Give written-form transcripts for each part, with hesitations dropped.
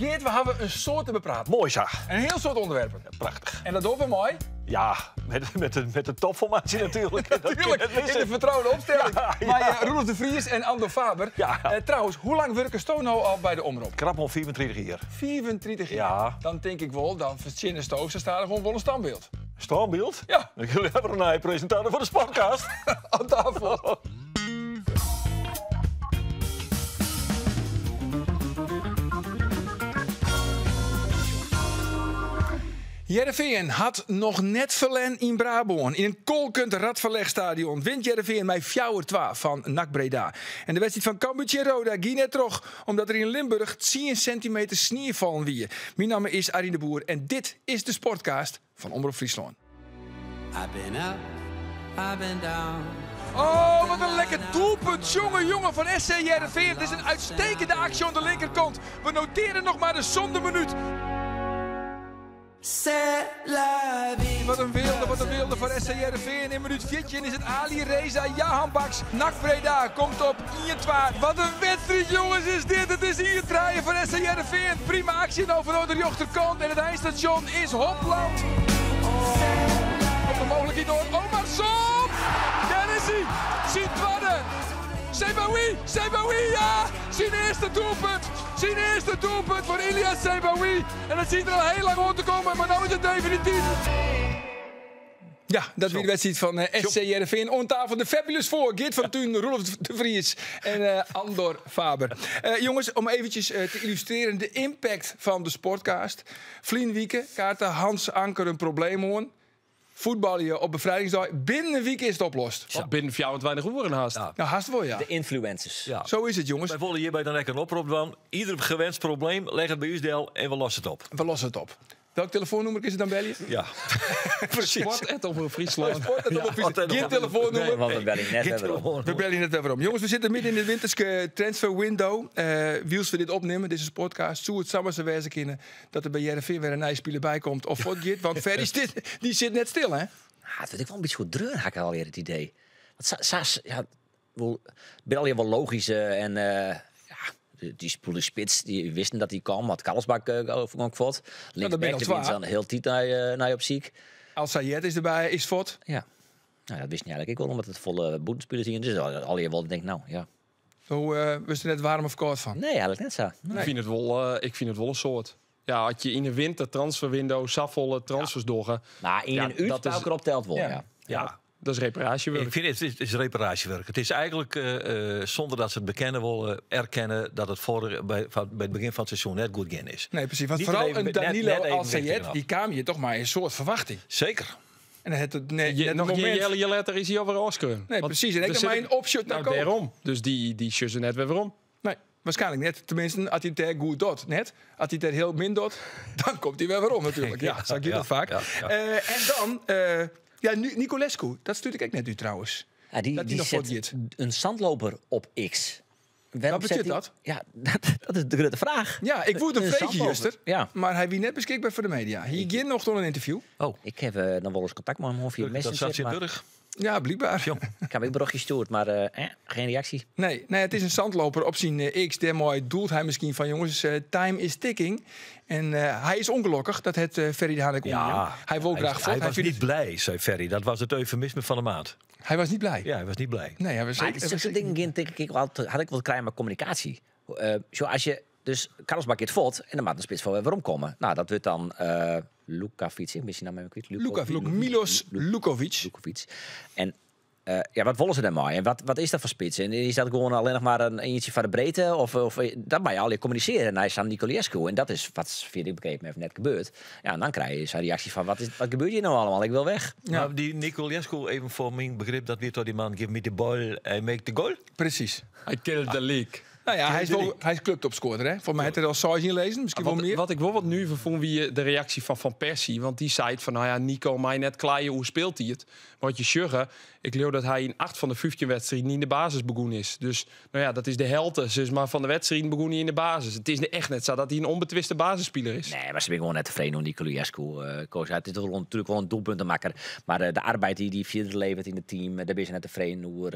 Geert, we hebben een soort te bepraten. Mooi zag. Een heel soort onderwerpen. Ja, prachtig. En dat doen we mooi. Ja, met de topformatie natuurlijk. Natuurlijk, in de vertrouwde opstelling. Ja, ja. Maar Roelof de Vries en Ando Faber. Ja. Trouwens, hoe lang werken Sto nou al bij de Omroep? Krap om 24 jaar. 24 jaar. Ja. Dan denk ik wel, dan verzinnen Sto, ze staan er gewoon wel een standbeeld. Standbeeld? Ja. Jullie hebben een nieuwe presentator voor de podcast. Aan tafel. Heerenveen had nog net verlen in Brabant. In een kolkend radverlegstadion wint Heerenveen met 4-2 van NAC Breda. En de wedstrijd van Cambuurtje Roda ging net terug, omdat er in Limburg 10 centimeter sneeuw vallen wie. Mijn naam is Arjen de Boer en dit is de Sportcast van Omroep Friesland. I've been up, I've been down. Oh, wat een lekker doelpunt, jongen van SC Heerenveen. Het is een uitstekende actie aan de linkerkant. We noteren nog maar de zonde minuut. C'est la vie. Wat een wilde voor SC Heerenveen. In minuut 14 is het Ali Reza Jahan Baks. NAC Breda komt op 1-2. Wat een wedstrijd, jongens, is dit. Het is hier draaien voor SC Heerenveen. Prima actie nou van de rechterkant. En het eindstation is Hopland. Komt de mogelijkheid door Omarsson. Daar is hij. Zijn tweede. Seibaoui, ja! Zijn eerste doelpunt voor Ilias Seibaoui. En dat ziet er al heel lang aan te komen, maar nu is het definitief. Ja, dat is de wedstrijd van SC Heerenveen. On tafel de Fabulous voor. Geert van Thun, Roelof de Vries en Andor Faber. Jongens, om eventjes te illustreren de impact van de Sportcast. Vlien Wieken, kaarten Hans Anker een probleem hoorn. Voetballen op bevrijdingsdag. Binnen een week is het oplost. Ja. Binnen 24 uur haast. Ja. Nou, haast wel, ja. De influencers. Ja. Zo is het, jongens. Wij willen hierbij dan lekker een oproep doen. Ieder gewenst probleem, leg het bij u deel en we lossen het op. We lossen het op. Welk telefoonnummer is het dan bellen? Ja, precies. Sport op Friesland. Geen telefoonnummer. Nee, want we bellen net even op. We bellen net even om. Jongens, we zitten midden in de winterse transfer window. Wiels we dit opnemen, deze podcast. Zo het samen ze wijzen kunnen dat er bij Heerenveen weer een nieuwe speler bij komt. Of wat Geert, want Ferry die zit net stil, hè? Het vind ik wel een beetje goed dreun, had ik alweer het idee. Want Saas, ja, ben alweer wel logisch en die spoele spits, die wisten dat hij kwam. Had Karlsbak ook vod. Linksback, die wint dan heel tijd naar je op ziek. Als Sayed is erbij, is fot. Ja, nou, dat wist niet eigenlijk ik wel, omdat het volle boetespelers zien. Dus alweer wel denk nou, ja. Zo wist er net warm of koud van. Nee, eigenlijk net zo. Nee. Ik vind het wel een soort. Ja, had je in de winter transferwindow safvolle transfers doorgaan. Maar in een uur dat is- elke keer optelt wel, Ja. ja. Dat is reparatiewerk. Ik vind het is reparatiewerk. Het is eigenlijk, zonder dat ze het bekennen willen, erkennen dat het bij het begin van het seizoen net goed gaan is. Nee, precies. Want Niet vooral even- een net Danilo even als weg Sayed, eraf. die kwam hier toch maar een soort verwachting. Zeker. En dan het Nog een moment... jaar later is hij alweer afskreun. Nee, precies. En ik heb mijn opshot naar Nou, daarom. Dus die schussen net weer waarom. Nee, waarschijnlijk net. Tenminste, als hij het er goed doet, net. Als hij het er heel min doet, dan komt hij weer weer om natuurlijk. Ja, zag je dat vaak. ja. En dan, Nicolescu, dat stuurde ik net nu trouwens. Ja, Dat die nog zet voortjit. een zandloper op X. Waarom Wat zet betekent hij- dat? Ja, dat is de grote vraag. Ja, ik voelde een vreetje, zandloper. Juster. Ja. Maar hij wie net beschikbaar voor de media. Hier ging nog door een interview. Ik heb nog wel eens contact met hem via Dat zat Messenger, je maar terug. Ja, blijkbaar. ik heb een berichtje gestuurd, maar geen reactie. Nee, het is een zandloper op zijn X. Daarmee doelt hij misschien van jongens, time is ticking. En hij is ongelukkig dat het Ferry de Hanek Hij wil graag Hij voort. was niet blij, zei Ferry. Dat was het eufemisme van de maand. Hij was niet blij. Ja, hij was niet blij. Nee, hij was Maar zeker. dit soort dingen denk ik wel, had ik wel krijgen met communicatie. Zoals je dus Karlsbak het vod en dan maakt de spits voor waarom komen. Nou, dat wordt dan Lukavic, misschien nou met Lukovic, Milos Lukovic. Lukovic. En wat willen ze dan maar? En wat is dat voor spits? En is dat gewoon alleen nog maar een eentje van de breedte? Of dat mag je al communiceren naar San Nicolescu. En dat is wat, vind ik begrepen, heeft net gebeurd. Ja, en dan krijg je zo'n reactie van, wat gebeurt hier nou allemaal? Ik wil weg. Ja. Maar die Nicolescu, even voor mijn begrip, dat weer tot die man, give me the ball and make the goal. Precies. Hij killed the league. Nou ja, hij is clubtopscorer, hè? Voor mij heeft hij er al saus in lezen, misschien wel meer. Wat ik wel wat nu vond wie de reactie van Persie. Want die zei van, nou ja, Nico, mij net klaaien, hoe speelt hij het? Wat je sjuggen, ik leer dat hij in 8 van de 15 wedstrijden niet in de basis begonnen is. Dus, nou ja, dat is de helte. Dus maar van de wedstrijden begon hij in de basis. Het is echt net zo dat hij een onbetwiste basisspeler is. Nee, maar ze ben gewoon net tevreden om Nicolescu. Het is natuurlijk wel een doelpuntenmaker. Maar de arbeid die verder levert in het team, daar ben je net tevreden over.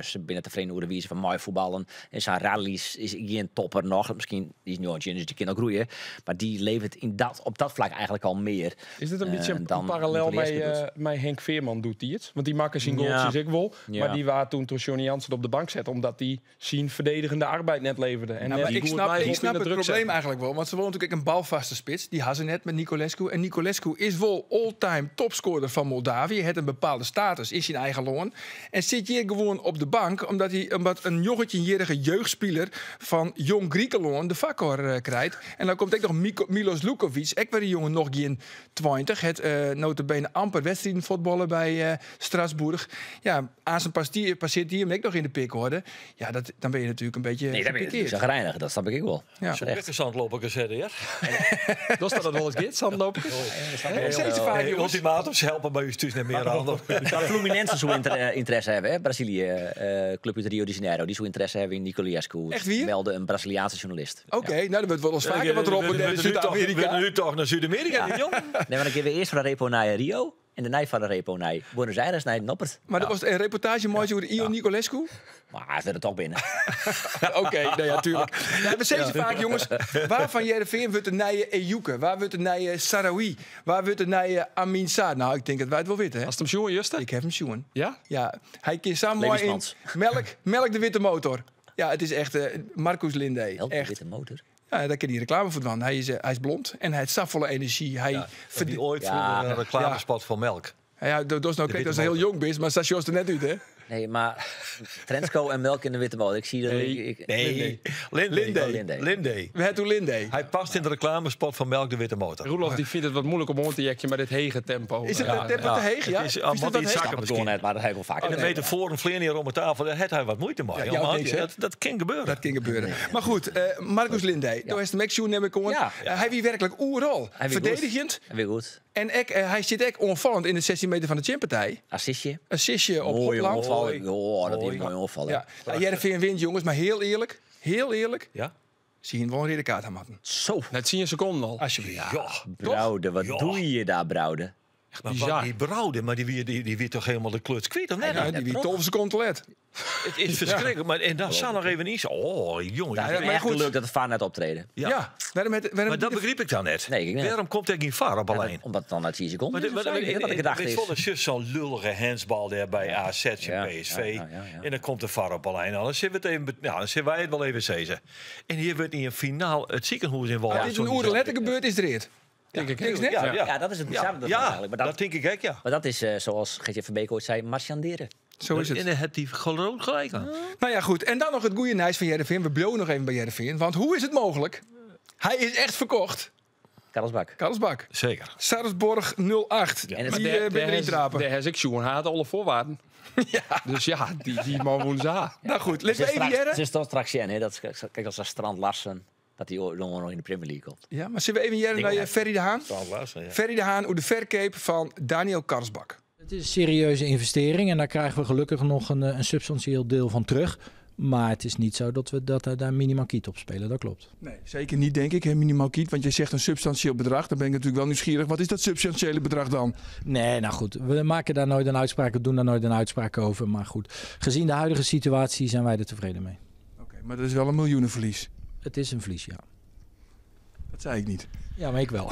Ze zijn tevreden over de wijze van mooi voetballen. En zijn rally is geen topper nog. Misschien die is nu al dus die kan ook groeien. Maar die levert op dat vlak eigenlijk al meer. Is dit een beetje een dan parallel Nicolas met Henk Veerman doet die het? Want die maakt zijn goaltjes ik wel. Ja. Maar die waren toen Johnny Jansen op de bank zetten. Omdat die zijn verdedigende arbeid net leverde. En Nou, net maar ik goed snap mij op in het de druk probleem zetten. eigenlijk wel. Want ze willen natuurlijk een balvaste spits. Die hadden ze net met Nicolescu. En Nicolescu is wel all-time topscorer van Moldavië. Het een bepaalde status, is zijn eigen loon. En zit hier gewoon op de bank. Omdat een joggetje-jerige jeugdspeler van Jong Griekenland de vakkor krijgt. En dan komt ook nog Milos Lukovic. Ik werd die jongen nog geen 20. Het notabene amper wedstrijden voetballen bij Strasbourg. Ja, aan zijn passeert hij hem ook nog in de pik hoorde. Ja, dan ben je natuurlijk een beetje Nee, dat ben je gepikeerd. zagrijnig. Dat snap ik wel. Ja. Zo'n interessant lopen gezeten, ja. Dat staat het wel eens dit, zandlopen. Steeds vaak, jongens. Ultimatums helpen bij u thuis niet meer aan. Dat Fluminense zo interesse hebben, hè? Brazilië, club uit Rio de Janeiro, die zo interesse hebben in Nicolescu. Echt wie? Meldde een Braziliaanse journalist. Oké, nou dan wordt wel eens vaker wat erop in Zuid-Amerika. We nu toch naar Zuid-Amerika, niet, jongen? Nee, maar dan gaan we eerst van de repo naar Rio en daarna van de repo naar Buenos Aires, naar Noppert. Maar dat was een reportage mooi over Ion Nicolescu. Maar hij zit er toch binnen. Oké, nee, ja, tuurlijk. We zeggen vaak, jongens, waar van Jereveen wordt de nije Ejuke? Waar wordt de nije Sarawi? Waar wordt de nije Amin Saad? Nou, ik denk dat wij het wel weten, hè? Als het hem jongen, Justen? Ik heb hem zien. Ja? Ja, hij kiest samen mooi in Levensmans. melk de witte motor. Ja, het is echt Marcus Linde. Help, Echt. witte motor. Ja, daar kan hij reclame voor doen. Hij is blond en hij heeft stafvolle energie. Hij Die ooit Ja. vroeger een reclamespot van melk. Ja, dat is nou kijk, dat is heel jong best, maar stations er net uit, hè? Nee, maar Trensko en melk in de witte motor. Ik zie dat... Nee, Linde. Linde. We hebben toen Linde. Hij past in de reclamespot van melk de witte motor. Roelof die vindt het wat moeilijk om te jekken met dit hege tempo. Is het Ja, tempo te heeg? Ja? Het is Is allemaal het wat iets heeg? zakken Ik het net, maar dat heb ik wel vaker. En dan weten voor een vleer hier om de tafel, daar heeft hij wat moeite mee. Ja, jongen. jou niks, hè? Dat kan gebeuren. Dat kan gebeuren. Maar goed, Marcus Linde. Daar is de Maxjoen neem ik gewoon. Ja. Hij wie werkelijk oeral. Hij wie Verdedigend. En weer goed. En hij zit ook onvallend in de 16 meter van de Chimpartij. Assistje. Assistje op Mooie Hopland. onvallen. Oh, dat is een mooie onval. Ja, Jereveen wint, jongens. Maar heel eerlijk. Ja? Zie je wel een rode kaart aan matten. Zo. Net 10 seconden al. Alsjeblieft. Ja. Brouwde, wat Ja. doe je daar, Brouwde? Maar bizar. die brouwde, maar die weer toch helemaal de kluts kwijt, of net? Ja, die wie 12 seconden te let. Het is verschrikkelijk, maar en dat zal nog even niet zo. Oh, jongen. Het Ja, is maar echt goed. leuk dat het vaar net optreden. Ja. Waarom Maar dat begreep ik dan net. Nee, ik niet. Waarom komt er geen VAR op alleen? Omdat het dan na 10 seconden is. Maar of zo. Ik weet niet wat ik gedacht weet is. wel, dat is juist zo'n lullige handsbal daar bij AZ en Ja, PSV. ja. En dan komt de VAR op alleen. Dan zullen we het even, dan zullen wij het wel even zeggen. En hier wordt in een finaal het ziekenhuis in Walhalla. Als dit een oerletter gebeurt, is het eerd. Denk ik. Denk je net? Ja, dat is het bizarre. Ja, Eigenlijk. Maar dat denk ik ook, ja. maar dat is, zoals Geertje van Beek ooit zei, marchanderen. Zo is het. En het die gewoon gelijk aan. Nou ja, goed. En dan nog het goede nieuws van Jereveen. We blowen nog even bij Jereveen. Want hoe is het mogelijk? Hij is echt verkocht. Karlsbak. Karlsbak. Zeker. Sarpsborg 08. En het- Die ben erin trapen. De has ik jongen had alle voorwaarden. Dus ja, die man woensdag. Nou goed, Ze laten we is even straks, Jerre. ze is toch straks in, hè? Dat is, kijk als Strand Larsen, dat hij nog in de Premier League komt. Ja, maar zullen we even Jerre naar Ferry de Haan? Ja. Ferry de Haan over de verkeep van Daniel Karlsbak. Het is een serieuze investering en daar krijgen we gelukkig nog een substantieel deel van terug. Maar het is niet zo dat we daar minimaal kiet op spelen, dat klopt. Nee, zeker niet, denk ik, hè, minimaal kiet. Want je zegt een substantieel bedrag. Dan ben ik natuurlijk wel nieuwsgierig. Wat is dat substantiële bedrag dan? Nee, nou goed, we maken daar nooit een uitspraak, we doen daar nooit een uitspraak over. Maar goed, gezien de huidige situatie zijn wij er tevreden mee. Oké, maar dat is wel een miljoenenverlies. Het is een verlies, ja. Dat zei ik niet. Ja, maar ik wel.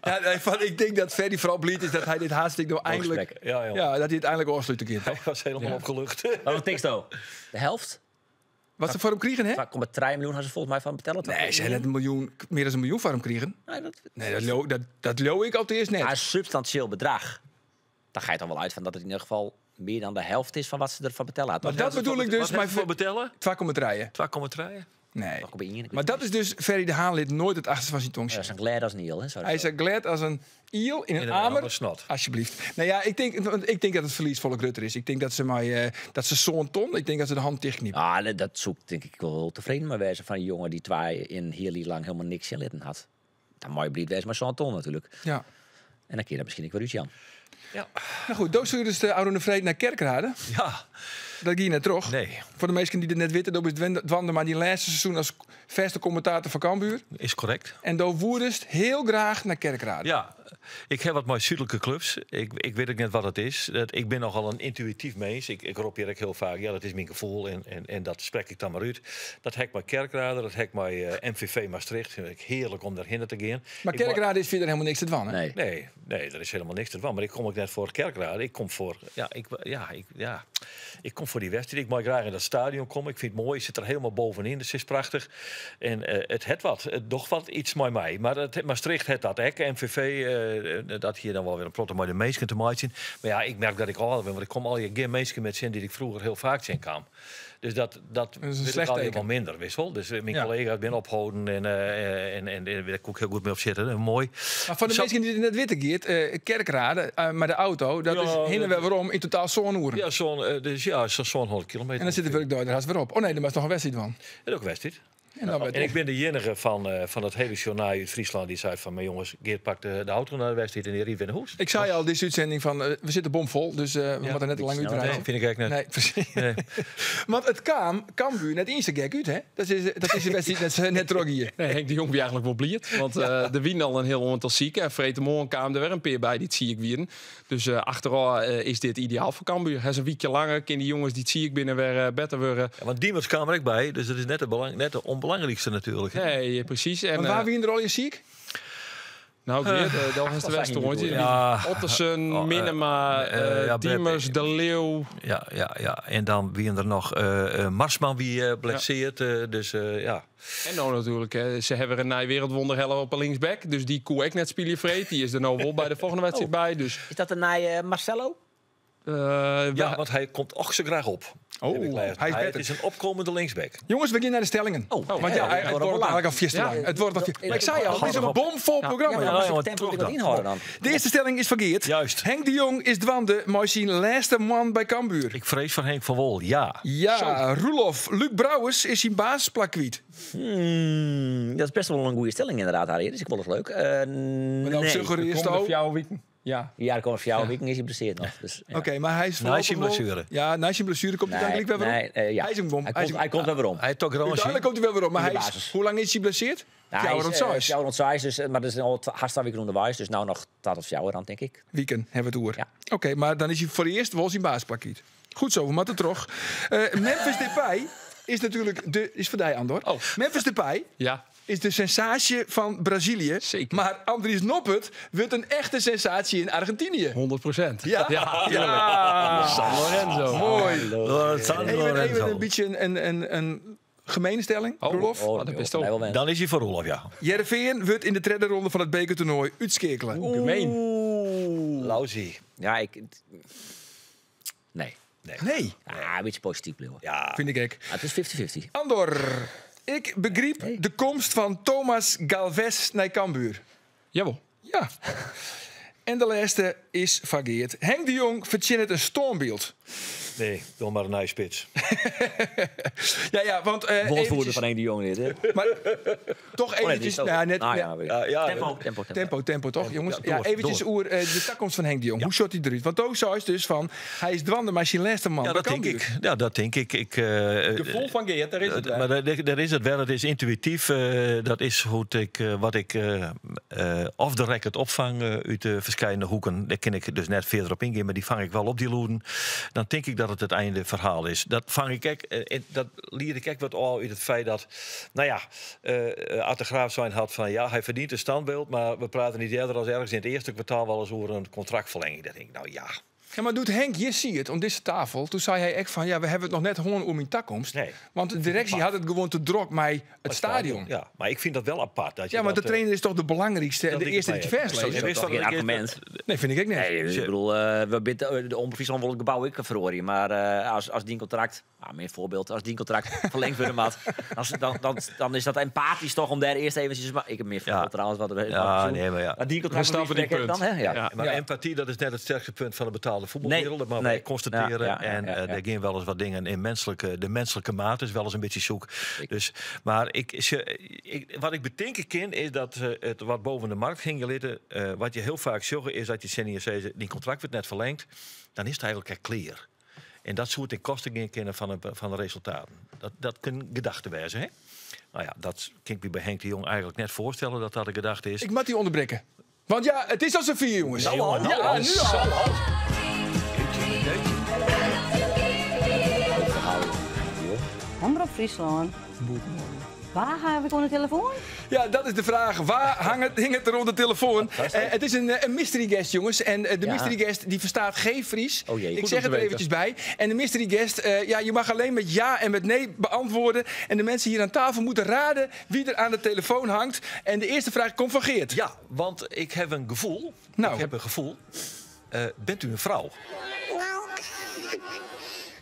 Ja, nee, ik denk dat Ferry vooral blij is dat hij dit hartstikke nou eindelijk... Gesprek. Ja, Ja, dat hij het eindelijk afsluiten kind. Hij was helemaal opgelucht. Wat een zo? De helft? Wat ze voor hem kregen, hè? 2,3 miljoen hadden ze volgens mij van betellen. Nee, ze hebben net meer dan een miljoen voor hem kregen. Nee, dat loof ik al het eerst net. Maar een substantieel bedrag. Dan ga je dan wel uit van dat het in ieder geval meer dan de helft is van wat ze ervan betellen hadden. Maar dat bedoel ik dus. Wat heb je voor betellen? 2,3. 2,3. Nee. Nog op één, ik Maar weet dat is dus Ferry de Haan lid nooit het achterste van zijn tong. dat is een glad als Niel, hè? Hij is zo glad als een iel in een een amer. amer snot. Alsjeblieft. Nou ja, ik denk dat het verlies volle grutter is. Ik denk dat ze zo'n ton, ik denk dat ze de hand dichtkniepen. Ah, dat zoekt denk ik wel tevreden maar wezen van een jongen die 2 in heel lang helemaal niks in litten had. Dan mooi blieft wezen maar zo'n ton natuurlijk. Ja. En dan keer dat misschien ik weer Ruud-Jan. Nou goed, doos dus de Arone Vreed naar Kerkrade. Ja, Dat ging je net terug. nee, Voor de mensen die het net weten, dat is Dwande maar die laatste seizoen als vaste commentator van Cambuur. is correct. En daar woerdest heel graag naar Kerkrade. Ja, ik heb wat mooie zuidelijke clubs. Ik weet ook net wat het is. Ik ben nogal een intuïtief mens. Ik roep hier ook heel vaak, ja, dat is mijn gevoel en dat spreek ik dan maar uit. Dat hek maar Kerkrade, dat hek maar MVV Maastricht. Vind ik heerlijk om daarheen te gaan. Maar Kerkrade is verder helemaal niks te dwan, hè? Nee. Nee, er is helemaal niks te doen. Maar ik kom ook net voor Kerkrade. Ik kom voor, ik kom voor die wedstrijd. Ik mag graag in dat stadion komen. Ik vind het mooi. Ik zit er helemaal bovenin. Dus het is prachtig. En het het wat. Het doch wat iets mooi mij. Maar het Maastricht het dat hek. MVV, dat hier dan wel weer een plotte mooie meisje te maken. Maar ja, ik merk dat ik al ben. Want ik kom al je geen meisje met zin die ik vroeger heel vaak zien kwam. Dus dat is een weet slecht ik al teken. wel minder, wissel. Dus mijn collega's ben ophouden en daar wil ik ook heel goed mee op zitten. Mooi. Maar voor de mensen die het net weten, Geert, Kerkrade, maar de auto, dat is heen en weer waarom in totaal zo'n uur. Ja, zo'n 100 kilometer. En dan zit er werk door de haast weer op. Oh nee, er was nog een wedstrijd van. En ook wedstrijd. En dan werd En ik ben de enige van het hele journaal uit Friesland die zei van, mijn jongens, Geert pakt de auto naar de wedstrijd en die riep in de hoes. Ik zei al, deze uitzending van, we zitten bomvol, dus we moeten net te lang uitbreiden. Nee, vind ik eigenlijk net. Nee, precies. Nee. Want het Cambuur net eens gek uit, hè? Dat is de wedstrijd net trok hier. Nee, Henk de Jong wie eigenlijk wel blierd. Want de wien al een heel aantal zieken. En Vreten Morgen kwam er weer een peer bij, die zie ik weer. Dus achteraf is dit ideaal voor Cambuur. Hij is een weekje langer, kan die jongens die zie ik binnen weer beter worden. Ja, want Diemers kwam er ook bij, dus dat is net de onbelangrijkste natuurlijk. Nee, precies. En, Want waar wie er al je ziek? nou, Geert, dat was de Westerhondje. Ja. Ottersen, Minema, Diemers, De Leeuw. Ja. En dan wie er nog Marsman wie blesseert. Dus ja. En nou natuurlijk, ze hebben een wereldwonder hellen op een linksback. Dus die koe ik net spelen vreet. Die is er nou wel bij de volgende wedstrijd bij. Dus, Is dat een Marcelo? Ja, want hij komt ook zo graag op. Oh, Heb ik gelezen. hij is Het beter. is een opkomende linksback. Jongens, we gaan naar de stellingen. Want het wordt eigenlijk al vies te lang. Het wordt al vies. Maar ik zei al, het is een bomvol programma. Ja, maar jongen, tempo terug wat dan. inhouden dan. De eerste stelling is verkeerd. Juist. Henk de Jong is dwande, maar zijn laatste man bij Cambuur. Ik vrees voor Henk van Wol, ja. Ja, Roelof. Luc Brouwers is zijn basisplak kwijt. Dat is best wel een goede stelling inderdaad, Harry. Dus ik vond het leuk. Maar dan suggereert komende ook. 4 weken. Ja. Ja, er komen 4 weken is hij geblesseerd nog. Dus, ja. Oké, maar hij is Na zijn voorlopig wel- blessure. Ja, na zijn blessure komt hij dan gelijk weer weer op. ja. Hij is een bom. Hij komt er weer om. Hij heeft toch Uiteindelijk gewoon komt hij wel weer op. Maar In de hij is, basis. hoe lang is hij geblesseerd? Nou, Jouw rond Sais. Jouw rond Sais, dus, maar dat is al hartstikke weken onderwijs. Dus nou nog tot of jouw dan, denk ik. Weekend hebben we het oer. Ja. Oké, maar dan is hij voor het eerst wel zijn basisplak kwijt. Goed zo, we moeten terug. Memphis Depay is natuurlijk is voor die Andor. Oh. Memphis Depay Ja. is de sensatie van Brazilië. Zeker. Maar Andries Noppert wordt een echte sensatie in Argentinië. 100%. Ja. San Lorenzo. Mooi. Even Lorenzo. een beetje een gemene stelling, Roelof. Oh, dat is joh, toch- wel wens. Dan is hij voor Roelof, ja. Jereveen wordt in de derde ronde van het bekertoernooi uitschakelen. Gemeen. Lauzie. Ja, Nee. Nee, Een beetje positief blijven. Ja. vind ik. Het is 50-50. Andor, ik begreep de komst van Thomas Galvez naar Cambuur. Jawel. Ja. En de laatste is van Geert. Henk de Jong verzint een stormbeeld. Nee, doe maar een nice spits. Ja, want Woordvoerder eventjes, van Henk de Jong dit, hè? maar toch nee, die eventjes, is ook- nou, net, Ah, ja, ja, tempo toch, jongens? Ja, Ja, door, eventjes door. oer de takkomst van Henk de Jong. Hoe shot hij eruit? Want toen zei hij dus van, hij is dwande, maar zijn laatste man. Ja, bij dat denk Cambuur. ik. Ja, dat denk ik. Gevoel van Geert, daar is het. Maar daar is het wel. Het is intuïtief. Dat is wat ik off the record opvang uit de verschillende hoeken. Daar kan ik dus net verder op ingaan, maar die vang ik wel op die loeden. Dan denk ik dat het einde verhaal is. Dat vang ik dat leer ik wat al uit het feit dat, nou ja, Arte Graaf zijn had van ja, hij verdient een standbeeld, maar we praten niet eerder als ergens in het eerste kwartaal wel eens over een contractverlenging. Dat denk ik, nou ja. Ja, maar doet Henk, je ziet het, om deze tafel. Toen zei hij echt van, ja, we hebben het nog net gewoon om in takkomst. Nee. Want de directie had het gewoon te drok met het stadion. Ja, maar ik vind dat wel apart. Dat je Ja, maar de dat, trainer is toch de belangrijkste en dat de ik eerste het die je mee vers eens. leest. Ja, wist Dat is dat toch geen ik argument. Nee, vind ik ook niet. Nee, ik bedoel, de Omroep wil het gebouw ik verhoren. Maar als die contract, meer voorbeeld, als die contract verlengd wordt, maat, dan is dat empathisch toch om daar eerst eventjes. Maar ik heb meer voorbeeld trouwens. Wat Ja, nee, maar ja. Maar die contract We snappen die dan, punt. hè? Ja. Ja. Maar empathie, dat is net het sterkste punt van de betaalde voetbalwereld. Dat mag Nee. wij constateren. Ja. Er gaan wel eens wat dingen in de menselijke maat is wel eens een beetje zoek. Dus, maar wat ik bedenken ken is dat het wat boven de markt ging gelitten. Wat je heel vaak zegt is dat je senior zegt, die contract wordt net verlengd. Dan is het eigenlijk echt clear. En dat soort in kosten gaan kennen van de resultaten. Dat kunnen gedachten wijzen, hè? Nou ja, dat kan ik me bij Henk de Jong eigenlijk net voorstellen dat dat een gedachte is. Ik moet die onderbreken. Want ja, het is al zo'n 4, jongens. Nou al. Nu al. Omroep Friesland. Waar heb ik aan de telefoon? Ja, dat is de vraag. Waar hing het er op de telefoon? Het is een mystery guest, jongens. En de mystery guest die verstaat geen Fries. Oh jee, ik goed zeg om het te er eventjes bij. En de mystery guest, je mag alleen met ja en met nee beantwoorden. En de mensen hier aan tafel moeten raden wie er aan de telefoon hangt. En de eerste vraag komt van Geert. Ja, want ik heb een gevoel. Nou. Ik heb een gevoel. Bent u een vrouw?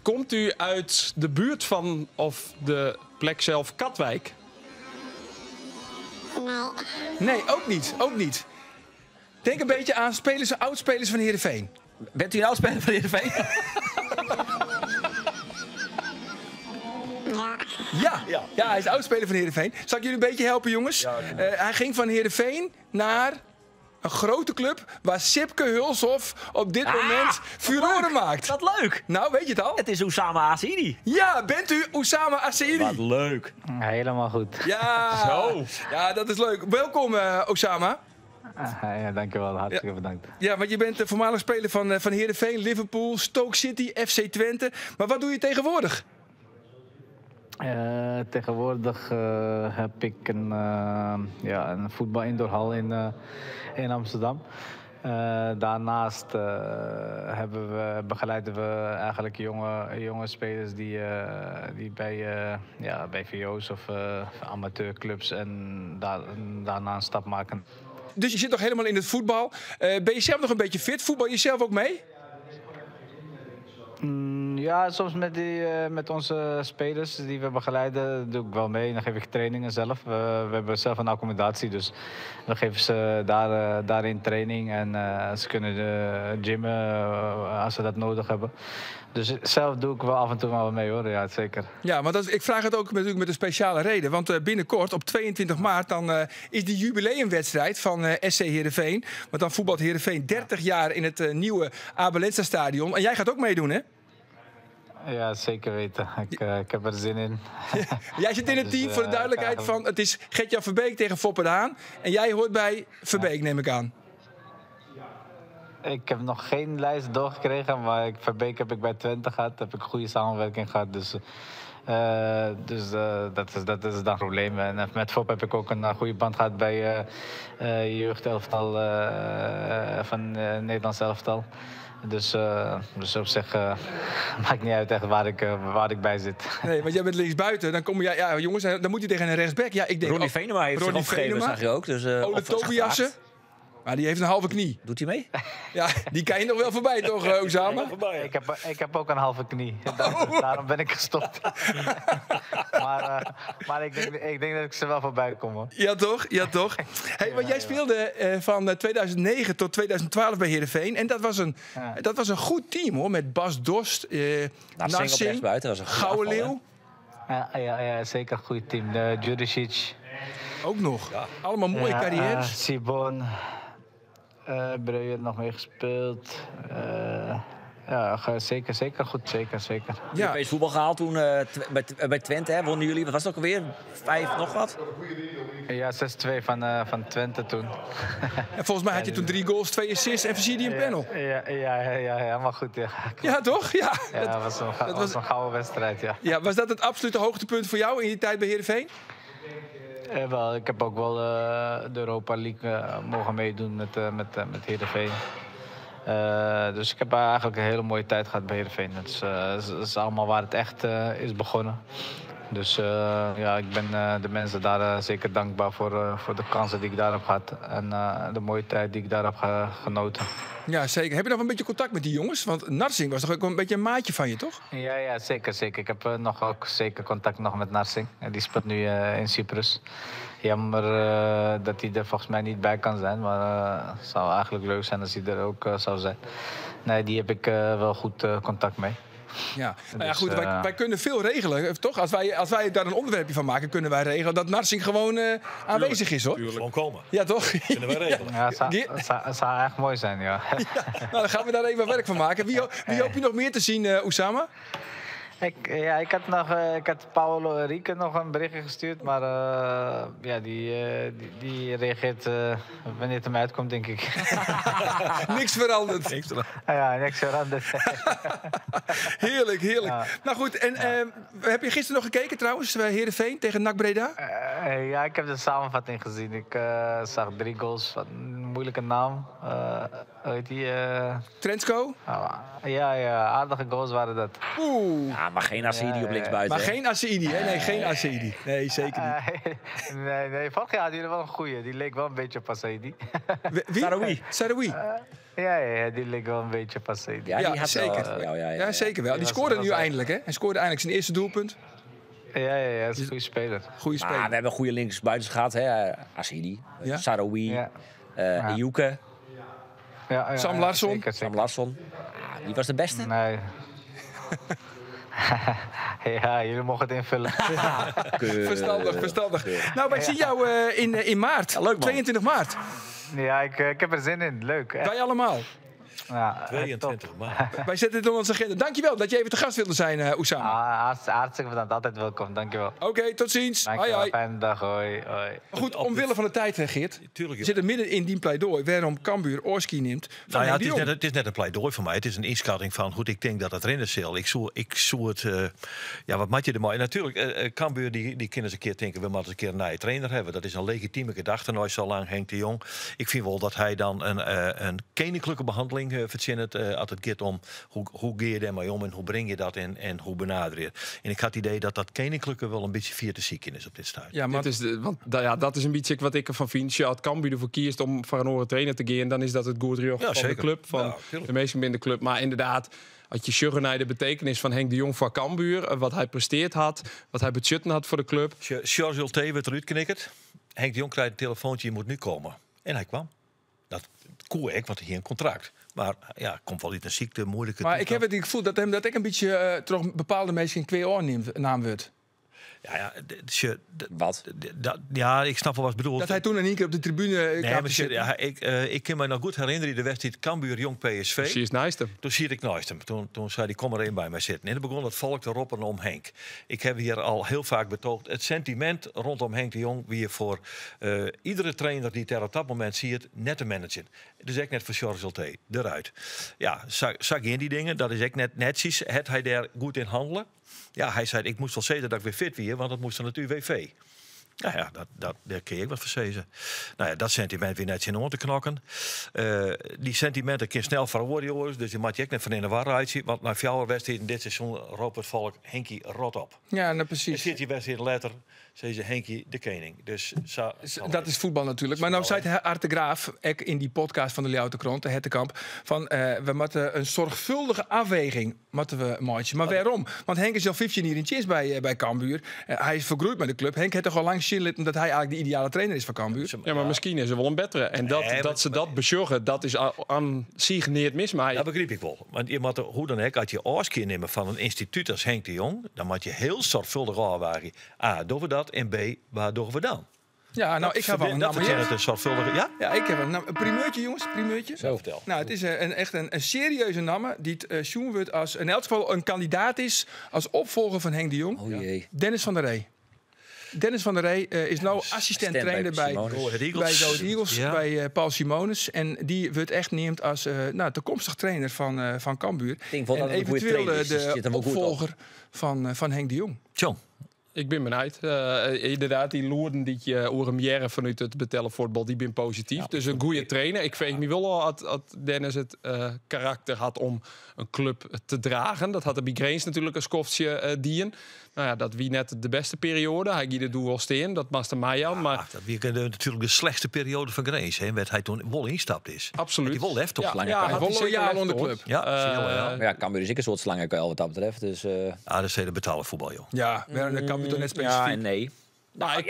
Komt u uit de buurt van of de plek zelf Katwijk? Nee, ook niet. Denk een beetje aan oudspelers van Heerenveen. Bent u een oudspeler van Heerenveen? Ja, hij is oudspeler van Heerenveen. Zal ik jullie een beetje helpen, jongens? Hij ging van Heerenveen naar een grote club waar Sipke Hulshoff op dit moment furoren maakt. Wat leuk. Nou, weet je het al? Het is Oussama Asidi. Ja, bent u Oussama Assaidi? Wat leuk. Helemaal goed. Ja. Zo. Ja, dat is leuk. Welkom, Oussama. Ja, dankjewel. Hartstikke bedankt. Ja, want je bent de voormalig speler van Heerenveen, Liverpool, Stoke City, FC Twente. Maar wat doe je tegenwoordig? Tegenwoordig heb ik een voetbal-indoorhal in Amsterdam. Daarnaast begeleiden we eigenlijk jonge spelers die bij VO's of amateurclubs en daarna een stap maken. Dus je zit nog helemaal in het voetbal. Ben je zelf nog een beetje fit? Voetbal je zelf ook mee? Ja, soms met onze spelers die we begeleiden doe ik wel mee. Dan geef ik trainingen zelf. We hebben zelf een accommodatie, dus dan geven ze daarin training. En ze kunnen gymmen als ze dat nodig hebben. Dus zelf doe ik wel af en toe wel mee hoor, ja zeker. Ja, want ik vraag het ook natuurlijk met een speciale reden. Want binnenkort, op 22 maart, dan is de jubileumwedstrijd van SC Heerenveen. Want dan voetbalt Heerenveen 30 jaar in het nieuwe Abelensta stadion. En jij gaat ook meedoen, hè? Ja, zeker weten. Ik heb er zin in. Jij zit in het team, voor de duidelijkheid, van het is Gert-Jan Verbeek tegen Foppe de Haan. En jij hoort bij Verbeek, neem ik aan. Ik heb nog geen lijst doorgekregen, maar Verbeek heb ik bij Twente gehad. Heb ik goede samenwerking gehad, dat is dan een probleem. En met Fop heb ik ook een goede band gehad bij jeugdelftal van Nederlands elftal. Dus op zich maakt niet uit echt waar ik bij zit. Nee, want jij bent linksbuiten. Dan kom je, ja jongens, dan moet je tegen een rechtsback. Ja, ik denk Ronnie Venema heeft zich opgegeven, zag je ook. Dus, Ole Tobiassen. Maar die heeft een halve knie. Doet hij mee? Ja, die kan je nog wel voorbij, toch, Oussama? Ik heb ook een halve knie. Daarom ben ik gestopt. maar ik denk dat ik ze wel voorbij kom. Hoor. Ja, toch? Ja, toch? Hey, want jij speelde van 2009 tot 2012 bij Heerenveen. En dat was een goed team, hoor. Met Bas Dost, Narsing, Gouwenleeuw. Ja, zeker een goed team. Juricic. Ook nog. Ja. Allemaal mooie carrières. Sibon. Breuer nog meegespeeld. Zeker goed. Zeker. Ja. Europees voetbal gehaald toen bij Twente, hè? Wonnen jullie, wat was het ook alweer? 5 nog wat? Ja, 6-2 van Twente toen. En volgens mij had je toen 3 goals, 2 assists en versierde je een panel. Ja, helemaal goed. Ja, ja toch? Ja, dat was een gouden wedstrijd, ja. Ja, was dat het absolute hoogtepunt voor jou in je tijd bij Heerenveen? Wel, ik heb ook wel de Europa League mogen meedoen met Heerenveen. Dus ik heb eigenlijk een hele mooie tijd gehad bij Heerenveen. Dat is allemaal waar het echt is begonnen. Dus ik ben de mensen daar zeker dankbaar voor de kansen die ik daar heb gehad. En de mooie tijd die ik daar heb genoten. Ja, zeker. Heb je nog een beetje contact met die jongens? Want Narsing was toch ook een beetje een maatje van je, toch? Ja, zeker. Ik heb nog ook zeker contact nog met Narsing. Die speelt nu in Cyprus. Jammer dat hij er volgens mij niet bij kan zijn. Maar het zou eigenlijk leuk zijn als hij er ook zou zijn. Nee, die heb ik wel goed contact mee. Ja, nou ja, goed, wij kunnen veel regelen, toch? Als wij daar een onderwerpje van maken, kunnen wij regelen dat Narsing gewoon aanwezig is, hoor. Gewoon komen. Ja, toch? Kunnen wij regelen. Ja, het zou echt mooi zijn, ja. Nou, dan gaan we daar even werk van maken. Wie hoop je nog meer te zien, Oussama? Ik had Paolo Rieke nog een berichtje gestuurd, maar die reageert wanneer het hem uitkomt, denk ik. Niks veranderd. Niks veranderd. Heerlijk. Ja. Nou goed, en heb je gisteren nog gekeken trouwens? Heerenveen tegen NAC Breda? Ik heb de samenvatting gezien. Ik zag 3 goals van een moeilijke naam. Hoe heet die? Trendsco? Aardige goals waren dat. Oeh. Ja, maar geen Assidi op linksbuiten. Maar geen Assaidi, hè? Nee, geen Assaidi. Nee, zeker niet. Nee, vorig jaar had hij er wel een goeie. Die leek wel een beetje op Assaidi. Wie? Saroui. Die leek wel een beetje op Assaidi. Ja, die had zeker. wel- Ja, zeker wel. Die scoorde nu eindelijk, hè? Hij scoorde eindelijk zijn eerste doelpunt. Ja, dat is een goede speler. Goeie Maar speler. we hebben goede linksbuitens gehad, hè. Assidi, Ja. Saroui, Ejuke, Sam Larsson. Zeker. Sam Larsson. Wie was de beste? Nee. Jullie mogen het invullen. Verstandig. Nou, wij zien jou in maart. Ja, leuk, man. 22 maart. Ja, ik heb er zin in. Leuk. Echt. Wij allemaal. Ja, 22 maart. Wij zetten het op onze agenda. Dankjewel dat je even te gast wilde zijn, Oussama. Hartstikke bedankt. Altijd welkom. Dankjewel. Oké, tot ziens. Dankjewel. Hoi. Fijne dag. Hoi. Goed, omwille van de tijd, hè, Geert. Tuurlijk, We zitten midden in die pleidooi waarom Cambuur Oorski neemt. Nou ja, Henk de Jong. het is net een pleidooi voor mij. Het is een inschatting van hoe ik denk dat het erin is. Ik zou het... wat maak je er maar? Natuurlijk, Cambuur die kunnen eens een keer denken... we moeten eens een keer een nieuwe trainer hebben. Dat is een legitieme gedachte. Nou, zo lang Henk de Jong. Ik vind wel dat hij dan een koninklijke behandeling verzint. Als het gaat om hoe ga je ermee om en hoe breng je dat en hoe benader je het. En ik had het idee dat dat koninklijke wel een beetje via de ziek in is op dit stadium. Ja, maar Dat is een beetje wat ik ervan vind. Als Cambuur ervoor kiest om voor een andere trainer te gaan, dan is dat het goed rug van zeker. de club, van de meesten binnen de club. Maar inderdaad, als je sjuggen naar de betekenis van Henk de Jong voor Cambuur, wat hij presteerd had, wat hij budgetten had voor de club. Charles Ulte werd eruit knikkerd. Henk de Jong krijgt een telefoontje, je moet nu komen. En hij kwam. Dat koe ik, want hij hier een contract. Maar ja, komt wel iets een ziekte, moeilijke... Maar ik heb het gevoel dat hem dat ik een beetje toch bepaalde mensen in 2 oor naam wordt. Wat? Ja, ik snap wel wat bedoeld. Dat hij toen in één keer op de tribune kwam te zitten. Ik kan me nog goed herinneren de wedstrijd Cambuur Jong PSV. Precies, nice. Toen zie ik naast hem. Toen zei hij, kom er één bij mij zitten. En dan begon het volk te roepen om Henk. Ik heb hier al heel vaak betoogd. Het sentiment rondom Henk de Jong... wie je voor iedere trainer die het er op dat moment ziet... net te managen. Dus ik net voor Charles Ulte eruit. Ja, zag je in die dingen. Dat is ik net netjes. Het hij daar goed in handelen. Ja, hij zei, ik moest wel zeggen dat ik weer fit weer, want dat moest dan het UWV. Nou ja, daar kun je ook wat voor zeggen. Nou ja, dat sentiment weer net zijn oor te knokken. Die sentimenten kun je snel verwoorden, jongens. Dus je moet je ook net van in de war uitzien. Want na 4 wedstrijden dit seizoen roept het volk Henkie rot op. Ja, nou En precies. zit die wedstrijd letter, zei ze Henkie de koning. Dus Dat is voetbal natuurlijk. Maar nou zei Art de Graaf, ook in die podcast van de Leeuwarden Krant, de Hettekamp, van we moeten een zorgvuldige afweging moeten we maken. Maar waarom? Want Henk is al 15 jaar in Tjis bij Cambuur. Hij is vergroeid met de club. Henk heeft toch al lang zin dat hij eigenlijk de ideale trainer is van Cambuur. Ja, maar misschien is er wel een betere. En dat ze dat besjuggen, dat is aan zich niet mis. Maar dat begrijp ik wel. Want je moet hoe dan ook, als je afscheid neemt van een instituut als Henk de Jong, dan moet je heel zorgvuldig afwagen. A, doen we dat? En B, waar doen we dan? Ja, nou, ik heb wel een naam. het een zorgvuldige... Ja? Ja, ik heb een primeurtje, jongens. Primeurtje. Zo, vertel. Nou, het is echt een serieuze naam die het zien wordt als in elk geval een kandidaat is als opvolger van Henk de Jong. Oh jee. Dennis van der Rey. Dennis van der Rey is nou assistent-trainer bij Go Ahead Eagles, Ja. bij Paul Simonis. En die wordt echt neemt als toekomstig trainer van Cambuur. Ik denk wel En dat het een goede eventueel trainer is. Die zit de hem wel goed op. opvolger van Henk de Jong. John. ik ben benieuwd. Inderdaad, die loerden die je Oeremjere vanuit het betellen voetbal, die ben positief. Dus een goede trainer. Ik weet me wel dat Dennis het karakter had om een club te dragen. Dat had de Big Grains natuurlijk een skoftje dien. Nou ja, dat wie net de beste periode. Hij ging de doel al steen, dat maakte mij aan. Maar Dat was natuurlijk de slechtste periode van Grace, hè, werd hij toen wel instapt is. absoluut. Die wel heeft toch lang. Ja, hij had wel zeker loyaal lef, onder de hoor. club. Ja, Maar ja, Cambuur is ik een soort slangenkuil wat dat betreft. Dus, dat is hele betalen voetbal, joh. Ja, we hebben Cambuur toch net ja specifiek. en nee. Nou,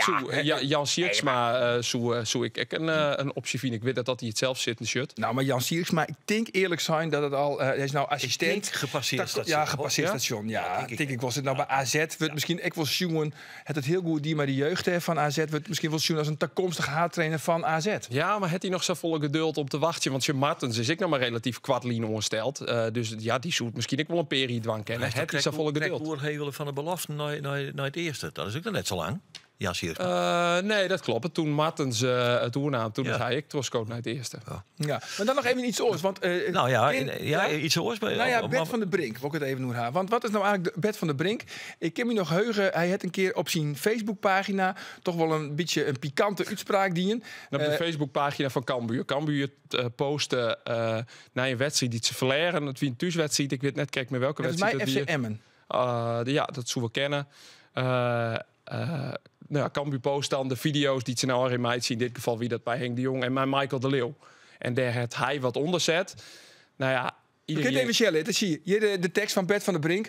Jan Sierksma zou ik een optie vinden. Ik weet dat hij het zelf zit in de shirt. Nou, maar Jan Sierksma, ik denk eerlijk zijn dat het al... hij is nou assistent. Gepasseerd station. Ja, gepasseerd station. Ja, denk ik was het nou bij AZ. Wordt misschien ik wel jongen. Het heel goed die maar de jeugd van AZ. Wordt misschien wel jongen als een toekomstige haattrainer van AZ. Ja, maar heeft hij nog zo volle geduld om te wachten? Want je Martens is ik nog maar relatief kwartlien ongesteld. Dus ja, die zoekt misschien ik wel een periedwang kennen. Het is zo volle geduld. Boer van de belofte naar het eerste. Dat is ook nog net zo lang. Ja, Sierksma. Nee, dat klopt. Toen Martens het toernaam, toen zei ik Troscoot naar het eerste. Ja, maar dan nog even iets oors. Want, iets oors. Bert van der Brink, wil ik het even noemen haar. Want wat is nou eigenlijk Bert van der Brink? Ik kan me nog heugen, hij had een keer op zijn Facebookpagina toch wel een beetje een pikante uitspraak dienen. Op de Facebookpagina van Cambuur. Cambuur postte na een wedstrijd die ze verleren. Het was een thuiswedstrijd. Ik weet net kijk meer welke wedstrijd. Dat is mij FC Emmen. Ja, dat zullen we kennen. Cambuur post dan de video's die ze nou in mij zien. In dit geval wie dat bij Henk de Jong en bij Michael de Leeuw. En daar heeft hij wat onderzet. Nou ja, iedereen... Je kunt even shellen, dat zie je. Hier de tekst van Bert van der Brink.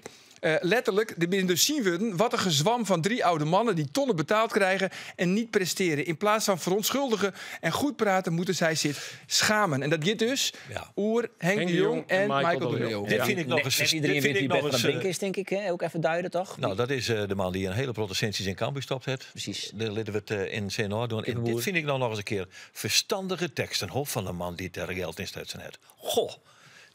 Letterlijk, er binnen dus zien we wat een gezwam van 3 oude mannen die tonnen betaald krijgen en niet presteren. In plaats van verontschuldigen en goed praten moeten zij zich schamen. En dat gaat dus oer Henk de Jong en Michael de Leeuw. Dit vind ik nog eens... Iedereen weet wie Bert van der Brink is, denk ik. Ook even duiden, toch? Nou, dat is de man die een hele protestantjes in Cambuur stopt heeft. Precies. Daar laten we het in CNR doen. En dit vind ik nou nog eens een keer verstandige tekst. Een hoofd van een man die daar geld in staat zijn heeft. Goh.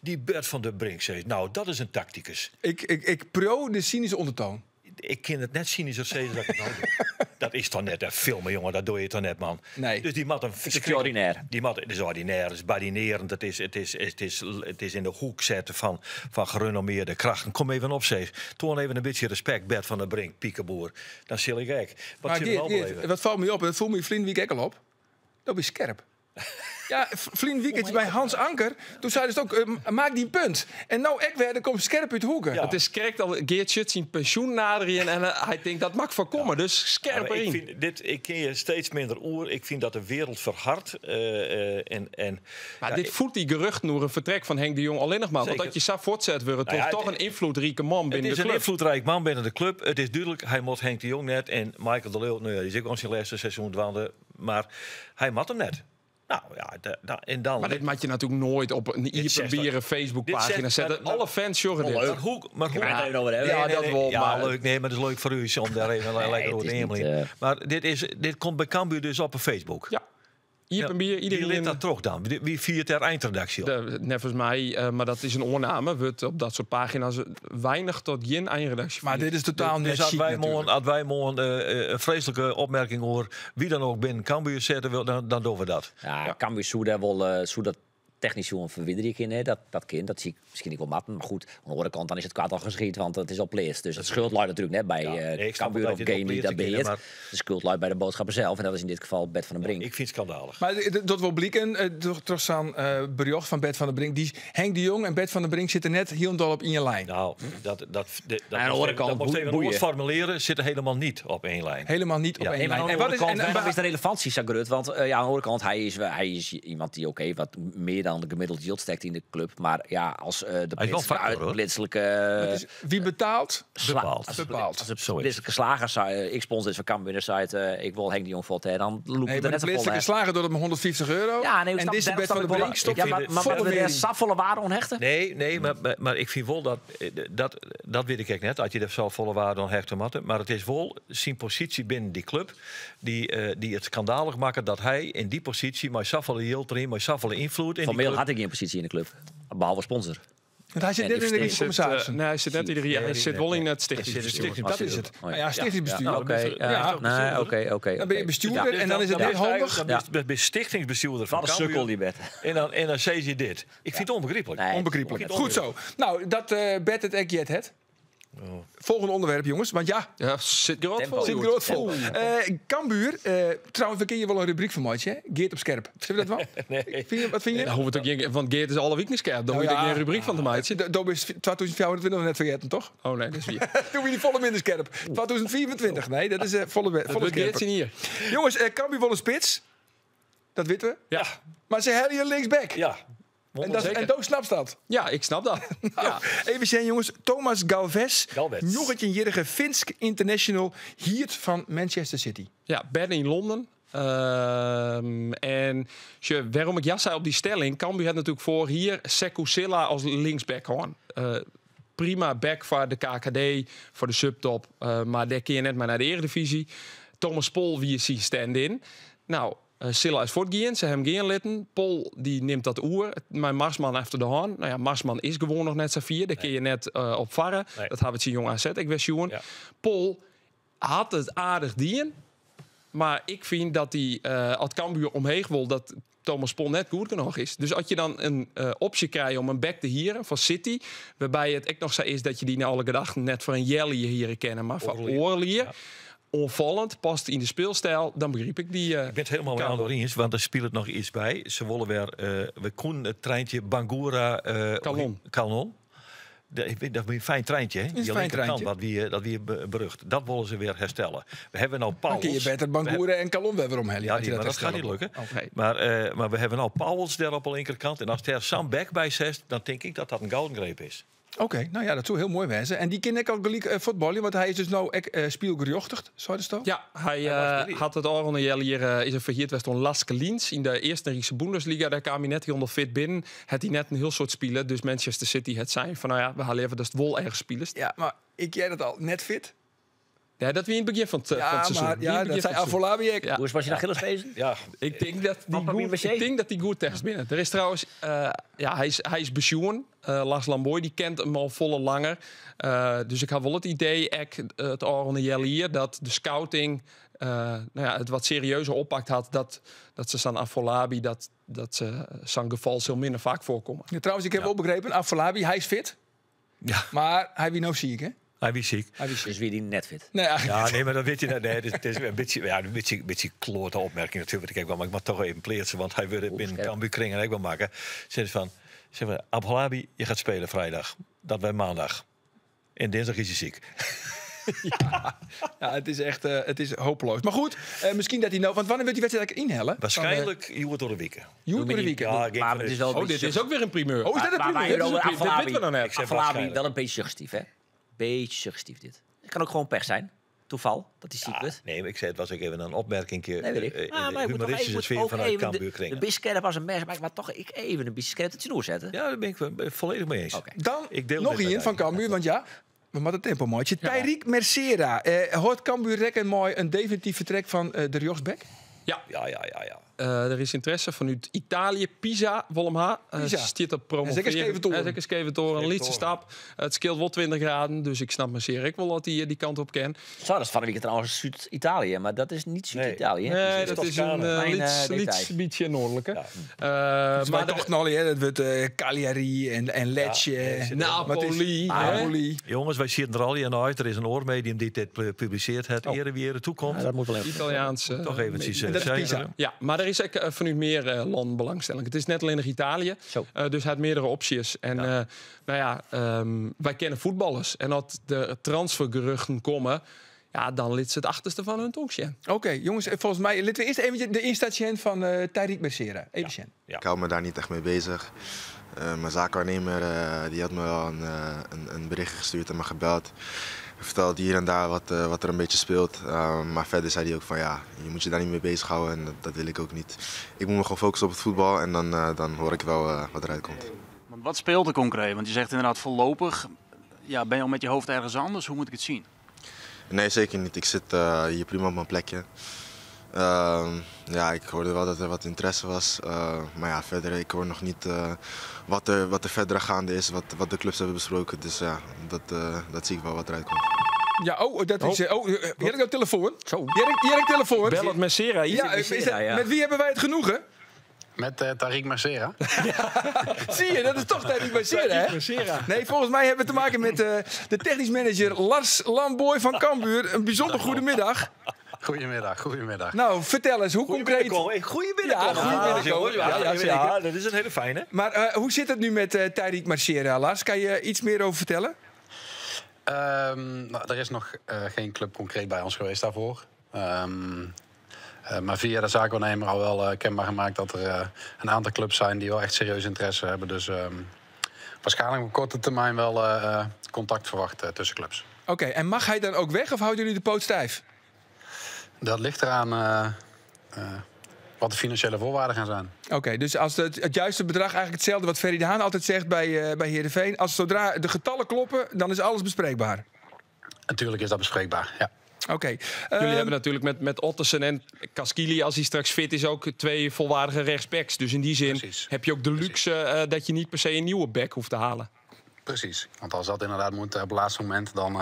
Die Bert van der Brink zegt, nou, dat is een tacticus. Ik pro de cynische ondertoon. Ik ken het net cynischer zeggen dat ik het nou doe. Dat is toch net een filmen, jongen. Dat doe je toch net, man. Nee. Dus die mat een Het is ordinair. Het is ordinair, het is badinerend. Het is in de hoek zetten van gerenommeerde krachten. Kom even op, zeg. Toon even een beetje respect, Bert van der Brink, Piekeboer. Dan zal ik kijk. Wat valt me op? Dat voelt me Vlienwiek ook al op. Dat is scherp. Ja, Vlienwiek bij Hans Anker. Toen zeiden ze ook, maak die punt. En nou, er komt scherp uit de hoeken. Ja. Het is correct al Geert Schut zijn pensioen naderen. En hij denkt, dat mag voorkomen. Dus scherp erin. Ik ken je steeds minder oer. Ik vind dat de wereld verhardt. Maar dit voedt die gerucht naar een vertrek van Henk de Jong alleen nog maar. Want dat je zou voortzet worden. Toch een invloedrijke man binnen de club. Het is een invloedrijk man binnen de club. Het is duidelijk, hij moet Henk de Jong net. En Michael de Leeuw, die is ook al zijn laatste seizoen dwaalde. Maar hij mat hem net. Nou ja, en dan... Maar dit maak je natuurlijk nooit op een Ierpenbieren Facebookpagina zetten. Alle fans zorgen dit. Maar hoe Ja, dat wel. Maar leuk. Nee, maar dat is leuk voor u om daar even lekker over heen te gaan. Maar dit komt bij Cambuur dus op een Facebook. Ja. Ierpenbier, iedereen... Wie leert dat toch dan? Wie viert ter eindredactie op? Nevens mij, maar dat is een oorname. Wordt op dat soort pagina's weinig tot geen eindredactie. Maar dit is totaal net chic natuurlijk. Als wij een vreselijke opmerking horen, wie dan ook binnen Cambuur zetten, dan doen we dat. Ja, Cambuur zou daar wel dat technisch zo'n verwidderik in, hè? Dat kind, dat zie ik misschien niet wel matten. Maar goed, aan de andere kant dan is het kwaad al geschied, want het is al pleest. Dus het schuld luidt natuurlijk net bij Cambuur of Game die dat beheert. De schuld luidt bij de boodschapper zelf. En dat is in dit geval Bert van der Brink. Ik vind het schandalig. Maar dat wil blikken, toch zo'n bericht van Bert van der Brink. Henk de Jong en Bert van der Brink zitten net heel dol op in je lijn. Nou, dat moet even woord formuleren, zitten helemaal niet op één lijn. Helemaal niet op één lijn. En wat is de relevantie, Sagrut? Want aan de andere kant, hij is iemand die wat meer dan de gemiddelde yield stekt in de club. Maar ja, als de blitselijke... Wie betaalt? Bepaalt. Als de blitselijke slagers, ik sponsor dit van Cambuur site, ik wil Henk de Jong voort, dan loop je er net de blitselijke slager door het met €150. Ja, nee, en deze Bert van der Brink stopt maar we volle waarde onhechten? Nee, maar ik vind wel dat weet ik net, dat je er zelf volle waarde onhechten moet. Maar het is wel zijn positie binnen die club die het schandalig maken dat hij in die positie met zoveel yield erin, met zoveel invloed in Formeel had ik geen positie in de club, behalve sponsor. Want hij zit net in de commissaris. Nee, hij zit net in de hij zit wel in het stichtingsbestuur. Dat is het. Ja, stichtingsbestuur. Oké. Dan ben je bestuurder en dan is het weer handig. Je bent stichtingsbestuurder van Cambuur. En dan zeg je dit. Ik vind het onbegrijpelijk. Onbegrijpelijk. Goed zo. Nou, dat Bert het echt het. Volgende onderwerp, jongens. Want zit groot vol. Cambuur. Trouwens, we kennen je wel een rubriek van Moitje. Geert op scherp. Vind je dat wel? Nee. Wat vind je? Want Geert is alle week niet scherp. Dan moet je een rubriek van de maatje. Dat is 2024 nog net vergeten, toch? Oh nee, dat is weer. Doe je die volle minder scherp. 2024. Nee, dat is volle scherp. Hier. Jongens, Cambuur wil een spits. Dat weten we. Ja. Maar ze hebben hier linksback. Ja. En Doos snapt dat. Ja, ik snap dat. Ja. Even zijn jongens, Thomas Galvez. Galvez. Nog een jarige Finsk international hier van Manchester City. Ja, Ben in Londen. En waarom ik zei op die stelling, Cambuur had natuurlijk voor hier Sekou Silla als linksback gewoon. Prima back voor de KKD, voor de subtop. Maar daar kun je net maar naar de Eredivisie. Thomas Pol, wie is hier stand-in? Nou, Silla is voortgegaan, ze hebben geen litten. Pol die neemt dat oer. Mijn Marsman achter de hand. Nou ja, Marsman is gewoon nog net z'n vier. Daar kun je net op varren. Nee. Dat hebben we zien jong AZ. Ik wist jongen. Ja. Pol had het aardig dien. Maar ik vind dat hij als Cambuur omheen wil dat Thomas Pol net goed genoeg is. Dus als je dan een optie krijgt om een back te hieren van City, waarbij het echt nog zo is dat je die na alle gedachten net voor een Jelly hier kennen, maar van Oorlier. Ja. Onvallend, past in de speelstijl, dan begreep ik die. Ik ben het helemaal met Ando eens, want er speelt het nog iets bij. Ze willen weer, we koen het treintje Bangura Kanon. Dat is een fijn treintje, hè? Die linkerkant, dat weer berucht. Dat willen ze weer herstellen. We hebben nou Pauwels. Dan kun je beter Bangura en Kalon weer omhellen. Ja, maar dat gaat niet lukken. Okay. Maar we hebben nou Pauwels daar op de linkerkant. En als er Sam Beck bij zet, dan denk ik dat dat een gouden greep is. Oké, nou ja, dat zou heel mooi wezen. En die kan ik al gelijk voetballen, want hij is dus nou spielgerjochtigd, zou je dat? Ja, hij had het al hier is een vergeerd was toen Laske Liens in de eerste Riekse Bundesliga. Daar kwam hij net heel fit binnen. Had hij net een heel soort spelen. Dus Manchester City het zijn van, nou ja, we halen even dat wol ergens spelers. Ja, maar ik jij dat al net fit. Ja, dat wie in het begin van het seizoen. Maar, ja, dat zei Afolabi. Ja. Hoe was je naar Gillespezen? Ja, ik denk dat die goed tegen binnen. Er is trouwens, hij is pensioen. Lars Lamboy, die kent hem al volle langer. Dus ik had wel het idee, het Oranje hier, dat de scouting het wat serieuzer oppakt had. Dat ze San Afolabi, dat ze zijn geval veel minder vaak voorkomen. Ja, trouwens, ik heb ook begrepen, Afolabi, hij is fit. Ja. Maar hij wie nou ziek, hè? Hij is ziek. Dus wie die net fit. Nee, nee, maar dat weet je net. Nee, het is een beetje klote opmerking natuurlijk. Kijk, maar ik mag toch even pleetsen, want hij wil het binnen Cambuur kringen en ik wil maken. Zeg van, Abhalabi, je gaat spelen vrijdag. Dat bij maandag. En dinsdag is hij ziek. Ja, het is echt het is hopeloos. Maar goed, misschien dat hij nou... Want wanneer wil die wedstrijd inhellen? Waarschijnlijk Joert door de weekend. Joert door de weekend. Ja, maar het is wel dit is ook weer een primeur. Oh, is dat een primeur? Dat weten we dan net. Afolabi wel een beetje suggestief, hè? Beetje suggestief dit. Het kan ook gewoon pech zijn. Toeval, dat hij ziek wordt. Nee, maar ik zei het was ook even een opmerking. Nee, weet ik. Maar humoristische sfeer vanuit Cambuur kringen. De bisscherp als een mes, maar toch even een bisscherp het snoer zetten. Ja, daar ben ik volledig mee eens. Okay. Dan nog een van Cambuur, want ja... We moeten het tempo mooi. Tyriek Mercera. Hoort Cambuur rekken mooi een definitief vertrek van de Rjoksbek? Ja. Ja. Er is interesse vanuit Italië. Pisa, Wollemha. Stiert op promoveren. Zeker Skeventoren. Een liedste stap. Het scheelt wel 20 graden. Dus ik snap me zeer. Ik wil dat hij die kant op ken. Zo, dat is van de week trouwens Zuid-Italië. Maar dat is niet Zuid-Italië. Nee, dat is een beetje noordelijke. Ja. Maar toch dat wordt Cagliari en Lecce. Napoli. Jongens, wij zitten er al in uit. Er is een oormedium die dit publiceert. Het weer toekomt. Ja, dat moet wel even. Italiaanse. Toch eventjes zeggen. Ja, maar er is ook vanuit meer landbelangstelling. Het is net alleen nog Italië. Dus hij had meerdere opties. En wij kennen voetballers. En als de transfergeruchten komen... Ja, dan liet ze het achterste van hun tongje. Oké, jongens, volgens mij... Laten we eerst even de instatie van Tyriek Mercera. Even Ik hou me daar niet echt mee bezig. Mijn zaakwaarnemer die had me wel een bericht gestuurd en me gebeld. Hij vertelde hier en daar wat er een beetje speelt. Maar verder zei hij ook van ja, je moet je daar niet mee bezighouden en dat wil ik ook niet. Ik moet me gewoon focussen op het voetbal en dan hoor ik wel wat eruit komt. Wat speelt er concreet? Want je zegt inderdaad voorlopig, ja, ben je al met je hoofd ergens anders? Hoe moet ik het zien? Nee, zeker niet. Ik zit hier prima op mijn plekje. Ik hoorde wel dat er wat interesse was. Maar ja, verder, ik hoor nog niet wat er verder gaande is, wat de clubs hebben besproken. Dus ja, dat zie ik wel wat eruit komt. Ja, dat is... Hier heb telefoon. Hier heb telefoon. Bel het Mercera. Met wie hebben wij het genoegen? Met Tyriek Mercera. Zie je, dat is toch Tyriek Mercera, hè? Nee, volgens mij hebben we te maken met de technisch manager Lars Lamboy van Cambuur. Een bijzonder goede middag. Goedemiddag. Nou, vertel eens, hoe concreet... Goedemiddag, jongens. Ja, dat is een hele fijne. Maar hoe zit het nu met Tyriek Mercera, Lars? Kan je iets meer over vertellen? Er is nog geen club concreet bij ons geweest daarvoor. Maar via de zaakwaarnemer al wel kenbaar gemaakt dat er een aantal clubs zijn die wel echt serieus interesse hebben. Dus waarschijnlijk op korte termijn wel contact verwacht tussen clubs. Oké, en mag hij dan ook weg of houden jullie de poot stijf? Dat ligt eraan wat de financiële voorwaarden gaan zijn. Oké, dus als het juiste bedrag eigenlijk hetzelfde wat Ferry de Haan altijd zegt bij Heerenveen. Zodra de getallen kloppen, dan is alles bespreekbaar. Natuurlijk is dat bespreekbaar, ja. Oké. Jullie hebben natuurlijk met Ottersen en Kaskili, als hij straks fit is, ook 2 volwaardige rechtsbacks. Dus in die zin heb je ook de luxe dat je niet per se een nieuwe back hoeft te halen. Precies, want als dat inderdaad moet op het laatste moment, dan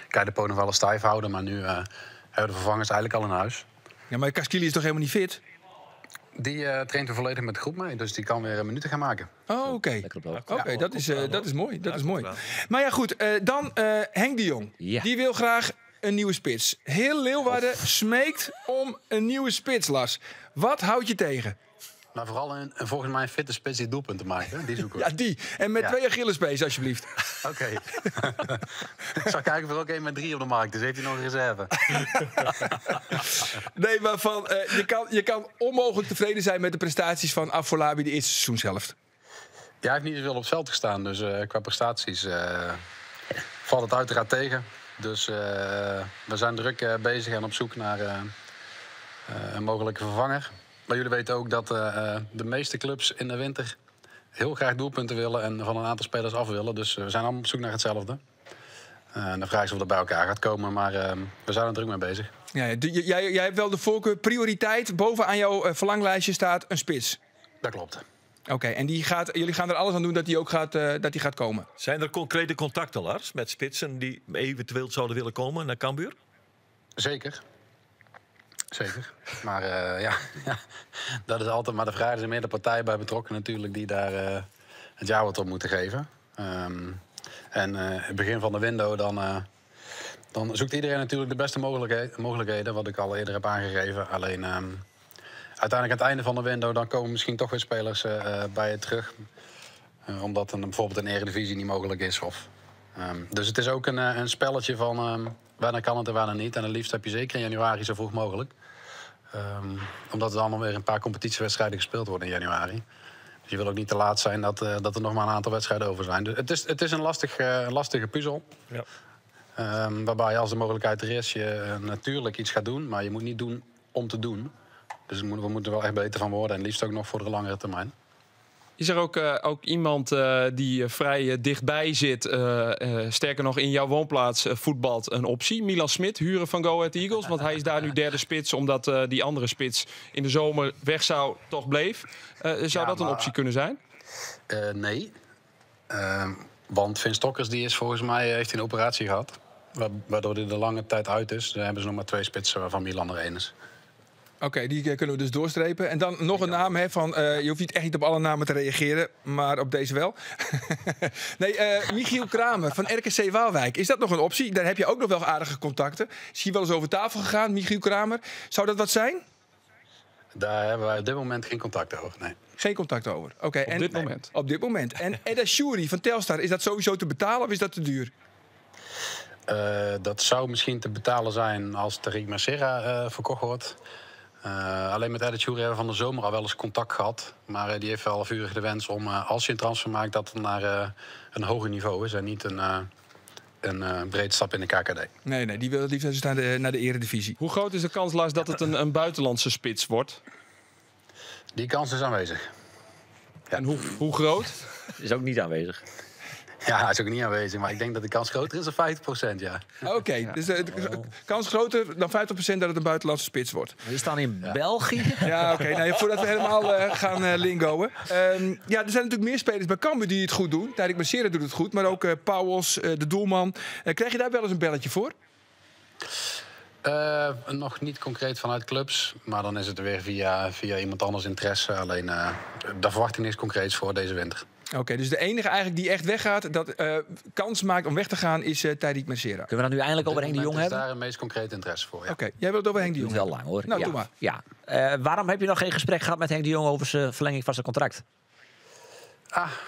kan je de poot nog wel eens stijf houden. Maar nu hebben de vervangers eigenlijk al in huis. Ja, maar Kaskili is toch helemaal niet fit? Die traint er volledig met de groep mee, dus die kan weer minuten gaan maken. Oh, oké. Oké, dat is mooi. Dat is mooi. Maar ja, goed. Dan Henk de Jong. Ja. Die wil graag een nieuwe spits. Heel Leeuwarden smeekt om een nieuwe spits, Lars. Wat houdt je tegen? Nou, vooral volgens mij een fitte spits die doelpunten maakt. Hè? Die zoeken we. Ja, die. En met 2 Achillespees, alsjeblieft. Oké. Ik zal kijken of er ook 1 met 3 op de markt is. Heeft hij nog een reserve? Nee, maar je kan onmogelijk tevreden zijn met de prestaties van Afolabi de eerste seizoenshelft. Ja, hij heeft niet zoveel op het veld gestaan. Dus qua prestaties valt het uiteraard tegen. Dus we zijn druk bezig en op zoek naar een mogelijke vervanger. Maar jullie weten ook dat de meeste clubs in de winter heel graag doelpunten willen en van een aantal spelers af willen. Dus we zijn allemaal op zoek naar hetzelfde. En de vraag is of dat bij elkaar gaat komen, maar we zijn er druk mee bezig. Ja, jij hebt wel de voorkeur, prioriteit. Bovenaan jouw verlanglijstje staat een spits. Dat klopt. Oké, en jullie gaan er alles aan doen dat die ook gaat komen? Zijn er concrete contacten, Lars, met spitsen die eventueel zouden willen komen naar Cambuur? Zeker. Maar ja, dat is altijd maar de vraag. Er zijn meerdere partijen bij betrokken natuurlijk die daar het ja-woord op moeten geven. En het begin van de window dan zoekt iedereen natuurlijk de beste mogelijkheden, wat ik al eerder heb aangegeven. Alleen uiteindelijk aan het einde van de window dan komen misschien toch weer spelers bij je terug. Omdat bijvoorbeeld een eredivisie niet mogelijk is. Dus het is ook een spelletje van wanneer kan het en wanneer niet. En het liefst heb je zeker in januari zo vroeg mogelijk. Omdat er dan nog weer een paar competitiewedstrijden gespeeld worden in januari. Dus je wil ook niet te laat zijn dat er nog maar een aantal wedstrijden over zijn. Dus het is een lastige puzzel. Ja. Waarbij als de mogelijkheid er is, je natuurlijk iets gaat doen. Maar je moet niet doen om te doen. Dus we moeten er wel echt beter van worden. En liefst ook nog voor de langere termijn. Is er ook iemand die vrij dichtbij zit, sterker nog in jouw woonplaats voetbalt, een optie? Milan Smit, huren van Go Ahead Eagles, want hij is daar nu derde spits, omdat die andere spits in de zomer weg toch bleef. Zou dat een optie kunnen zijn? Nee. Want Vin Stokkers heeft volgens mij een operatie gehad, waardoor hij er lange tijd uit is. Dan hebben ze nog maar 2 spitsen, waarvan Milan er 1 is. Oké, die kunnen we dus doorstrepen. En dan nog een naam, hè, je hoeft niet echt niet op alle namen te reageren, maar op deze wel. Nee, Michiel Kramer van RKC Waalwijk. Is dat nog een optie? Daar heb je ook nog wel aardige contacten. Is hier wel eens over tafel gegaan, Michiel Kramer? Zou dat wat zijn? Daar hebben wij op dit moment geen contact over, nee. Geen contact over? Oké. Op dit moment? Op dit moment. En Edda Shuri van Telstar, is dat sowieso te betalen of is dat te duur? Dat zou misschien te betalen zijn als Tariq Mercera verkocht wordt. Alleen met Edda Shuri hebben we van de zomer al wel eens contact gehad. Maar die heeft wel vurig de wens om, als je een transfer maakt, dat het naar een hoger niveau is. En niet een breed stap in de KKD. Nee, die wil het liefst naar de eredivisie. Hoe groot is de kans, Lars, dat het een buitenlandse spits wordt? Die kans is aanwezig. Ja. En hoe groot? Is ook niet aanwezig. Ja, hij is ook niet aanwezig, maar ik denk dat de kans groter is dan 50%, ja. Oké, dus de kans groter dan 50% dat het een buitenlandse spits wordt. We staan in België. Ja, oké. Voordat we helemaal gaan lingoen. Er zijn natuurlijk meer spelers bij Cambuur die het goed doen. Tariq Mercera doet het goed, maar ook Pauwels, de doelman. Krijg je daar wel eens een belletje voor? Nog niet concreet vanuit clubs, maar dan is het weer via iemand anders interesse. Alleen daar verwacht ik niks concreets voor deze winter. Oké, dus de enige eigenlijk die echt weggaat, dat kans maakt om weg te gaan, is Tariq Mercera. Kunnen we dat nu eindelijk over Henk de Jong hebben? Daar het meest concrete interesse voor, ja. Oké, jij wilt het over Henk de Jong wel lang, hoor. Nou, ja. doe maar. Ja. Waarom heb je nog geen gesprek gehad met Henk de Jong over zijn verlenging van zijn contract?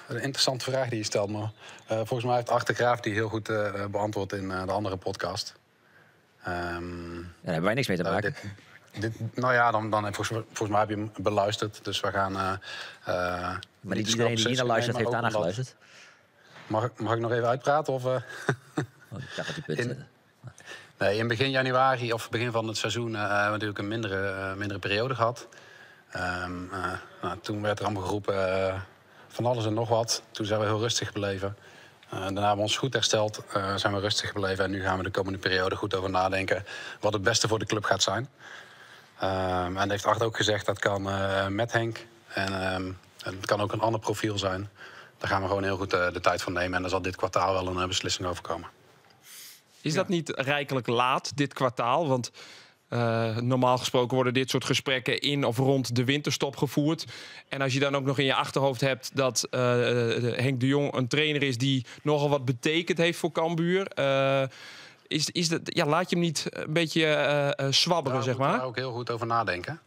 Een interessante vraag die je stelt, maar volgens mij heeft Arthur Graaf die heel goed beantwoord in de andere podcast. Daar hebben wij niks mee te maken. Nou ja, dan volgens mij heb je hem beluisterd. Dus we gaan... maar niet iedereen die hier naar luistert heeft daarna geluisterd. Mag ik nog even uitpraten? Of, ik dacht dat die punt... Nee, in begin januari of begin van het seizoen hebben we natuurlijk een mindere periode gehad. Toen werd er allemaal geroepen van alles en nog wat. Toen zijn we heel rustig gebleven. Daarna hebben we ons goed hersteld, zijn we rustig gebleven. En nu gaan we de komende periode goed over nadenken wat het beste voor de club gaat zijn. En heeft Art ook gezegd, dat kan met Henk. En het kan ook een ander profiel zijn. Daar gaan we gewoon heel goed de tijd voor nemen. En daar zal dit kwartaal wel een beslissing over komen. Is dat niet rijkelijk laat, dit kwartaal? Want normaal gesproken worden dit soort gesprekken in of rond de winterstop gevoerd. En als je dan ook nog in je achterhoofd hebt dat Henk de Jong een trainer is die nogal wat betekend heeft voor Cambuur. Is dat, laat je hem niet een beetje zwabberen, zeg maar? Daar ook heel goed over nadenken.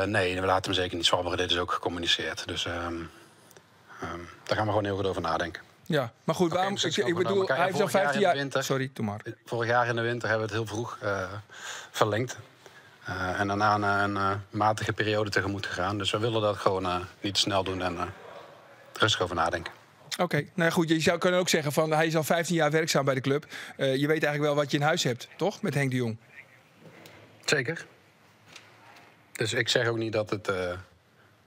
Nee, we laten hem zeker niet zwabberen. Dit is ook gecommuniceerd. Dus daar gaan we gewoon heel goed over nadenken. Ja, maar goed, waarom? Ik bedoel, hij heeft al 15 jaar... Sorry, doe maar. Vorig jaar in de winter hebben we het heel vroeg verlengd. En daarna een matige periode tegemoet gegaan. Dus we willen dat gewoon niet te snel doen en rustig over nadenken. Oké, nou goed, je zou kunnen ook zeggen van hij is al 15 jaar werkzaam bij de club. Je weet eigenlijk wel wat je in huis hebt, toch? Met Henk de Jong. Zeker. Dus ik zeg ook niet dat het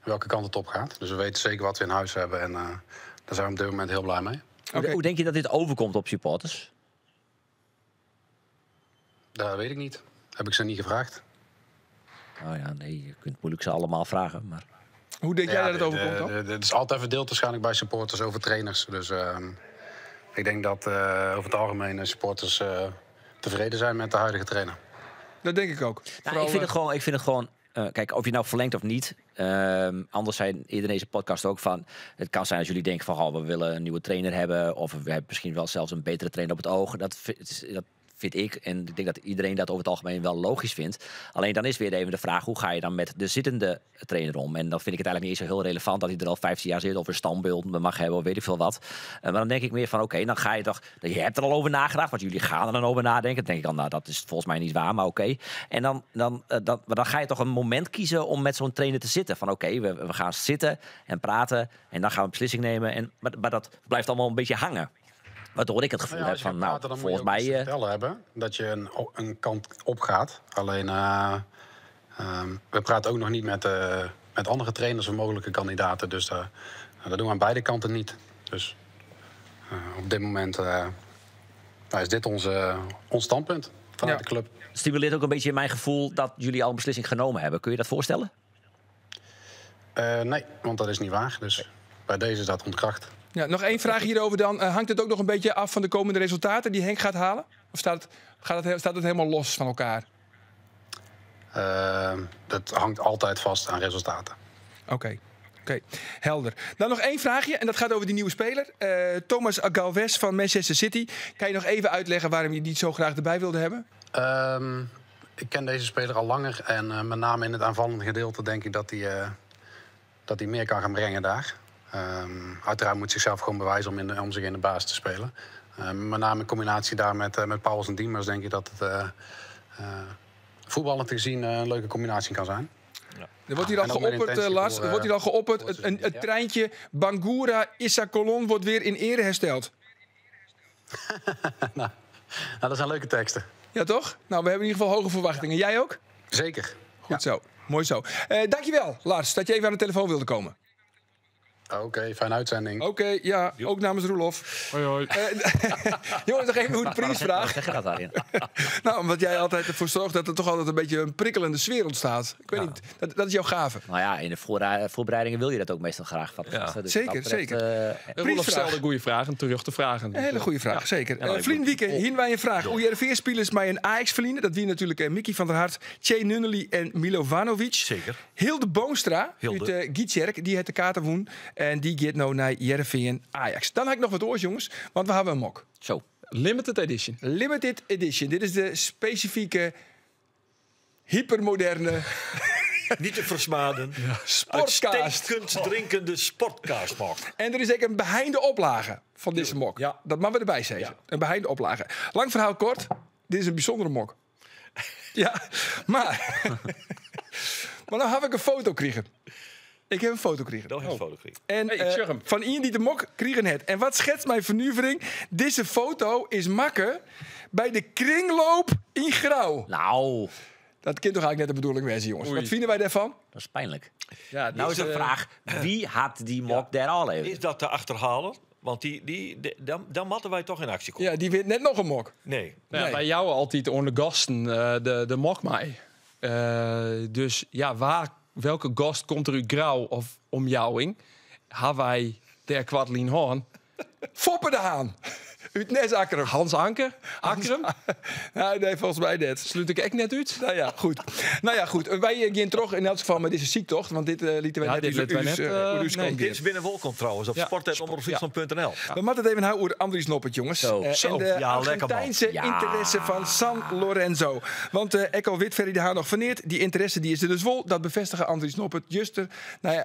welke kant het op gaat. Dus we weten zeker wat we in huis hebben en daar zijn we op dit moment heel blij mee. Okay. Hoe denk je dat dit overkomt op supporters? Dat weet ik niet. Heb ik ze niet gevraagd. Oh ja, nee, je kunt moeilijk ze allemaal vragen. Maar... Hoe denk jij dat het overkomt dan? Het is altijd verdeeld waarschijnlijk bij supporters over trainers. Dus ik denk dat over het algemeen supporters tevreden zijn met de huidige trainer. Dat denk ik ook. Nou, ik vind het gewoon kijk, of je nou verlengt of niet. Anders zei eerder in deze podcast ook van... Het kan zijn als jullie denken van... we willen een nieuwe trainer hebben... of we hebben misschien wel zelfs een betere trainer op het oog. Dat vind ik. En ik denk dat iedereen dat over het algemeen wel logisch vindt. Alleen dan is weer even de vraag... hoe ga je dan met de zittende trainer om? En dan vind ik het eigenlijk niet eens zo heel relevant... dat hij er al 15 jaar zit of een standbeeld mag hebben... of weet ik veel wat. Maar dan denk ik meer van... oké, dan ga je toch... Je hebt er al over nagedacht... want jullie gaan er dan over nadenken. Dan denk ik dan, nou, dat is volgens mij niet waar, maar oké. En dan ga je toch een moment kiezen... om met zo'n trainer te zitten. Van oké, we gaan zitten en praten... en dan gaan we een beslissing nemen. Maar dat blijft allemaal een beetje hangen. Waardoor ik het gevoel heb van, nou, volgens mij... hebben dat je een kant op gaat. Alleen, we praten ook nog niet met andere trainers of mogelijke kandidaten. Dus dat doen we aan beide kanten niet. Dus op dit moment is dit ons standpunt vanuit de club. Het stimuleert ook een beetje mijn gevoel dat jullie al een beslissing genomen hebben. Kun je dat voorstellen? Nee, want dat is niet waar. Dus bij deze is dat ontkracht. Ja, nog één vraag hierover dan. Hangt het ook nog een beetje af van de komende resultaten die Henk gaat halen? Of staat het helemaal los van elkaar? Dat hangt altijd vast aan resultaten. Oké, helder. Dan nog één vraagje en dat gaat over die nieuwe speler. Thomas Galvez van Manchester City. Kan je nog even uitleggen waarom je die zo graag erbij wilde hebben? Ik ken deze speler al langer. En met name in het aanvallende gedeelte denk ik dat hij meer kan gaan brengen daar. Uiteraard moet zichzelf gewoon bewijzen om zich in de basis te spelen. Met name in combinatie daar met Pauwels en Diemers denk ik dat het voetballend gezien een leuke combinatie kan zijn. Ja. Er wordt hier al geopperd, Lars. Er wordt hier al geopperd. Het treintje Bangura Issa Colon wordt weer in ere hersteld. Nou, dat zijn leuke teksten. Ja, toch? Nou, we hebben in ieder geval hoge verwachtingen. Jij ook? Zeker. Goed zo. Mooi zo. Dankjewel, Lars, dat je even aan de telefoon wilde komen. Oké, fijne uitzending. Oké, ja, ook namens Roelof. Hoi, hoi. Jongens, nog even hoe de prijsvraag. Zeg je dat daarin? Nou, omdat jij altijd ervoor zorgt dat er toch altijd een beetje een prikkelende sfeer ontstaat. Ik weet niet, dat is jouw gave. Nou ja, in de voorbereidingen wil je dat ook meestal graag. Dus zeker. Roelof stelde een goede vraag en terug te vragen. Een hele goede vraag, zeker. Vriend Wieke, hier wij een vraag. Hoe je 4 spelers met een Ajax verliezen. Dat wie natuurlijk Mickey van der Hart, Tje Nunnely en Milovanovic. Zeker. Hilde Boonstra uit Gietjerk, die het de kaarten woen. En die gaat nou naar Heerenveen Ajax. Dan heb ik nog wat oors, jongens, want we hebben een mok. Zo. Limited edition. Limited edition. Dit is de specifieke, hypermoderne... Niet te versmaden. Ja. Uitstekend drinkende sportkaasmok. En er is ook een behind de oplage van deze mok. Ja. Dat mag we erbij zeggen. Ja. Een behind de oplage. Lang verhaal kort. Dit is een bijzondere mok. Ja, maar... maar nou heb ik een foto gekregen. Ik heb een foto gekregen. Dat is een foto gekregen. En Hey, ik zeg hem. van Ian die de Mok kregen het. En wat schetst mijn vernuivering? Deze foto is makken bij de kringloop in Grauw. Nou, Dat kind toch eigenlijk net de bedoeling wezen, jongens. Wat vinden wij daarvan? dat is pijnlijk. Ja, Nou is de vraag, wie had die mok daar al even? Is dat te achterhalen? Want dan moeten wij toch in actie komen. Ja, die wint net nog een mok. Nee. Nou, Nee. bij jou altijd onder gasten de mok mij. Dus ja, welke gast komt er uit Grauw of omjouwing? Hebben wij der Kwartlien Hoorn? Foppe de Haan. Uit Nesakkeren. Hans Anker? Akkerem? Nou, nee, volgens mij net. Sluit ik echt net uit? Nou ja, goed. Wij gaan toch in elk geval met deze ziektocht. Want dit lieten wij Ja, net dit lieten wij net, nee, Dit is binnen trouwens op sport.omroepfriesland.nl. We moeten het even houden over Andries Noppert, jongens. Zo. En de Ja, lekker man. Argentijnse interesse van San Lorenzo. Want Echo Witferry de Haan nog verneerd. Die interesse die is er dus wel. Dat bevestigen Andries Noppert. Juster,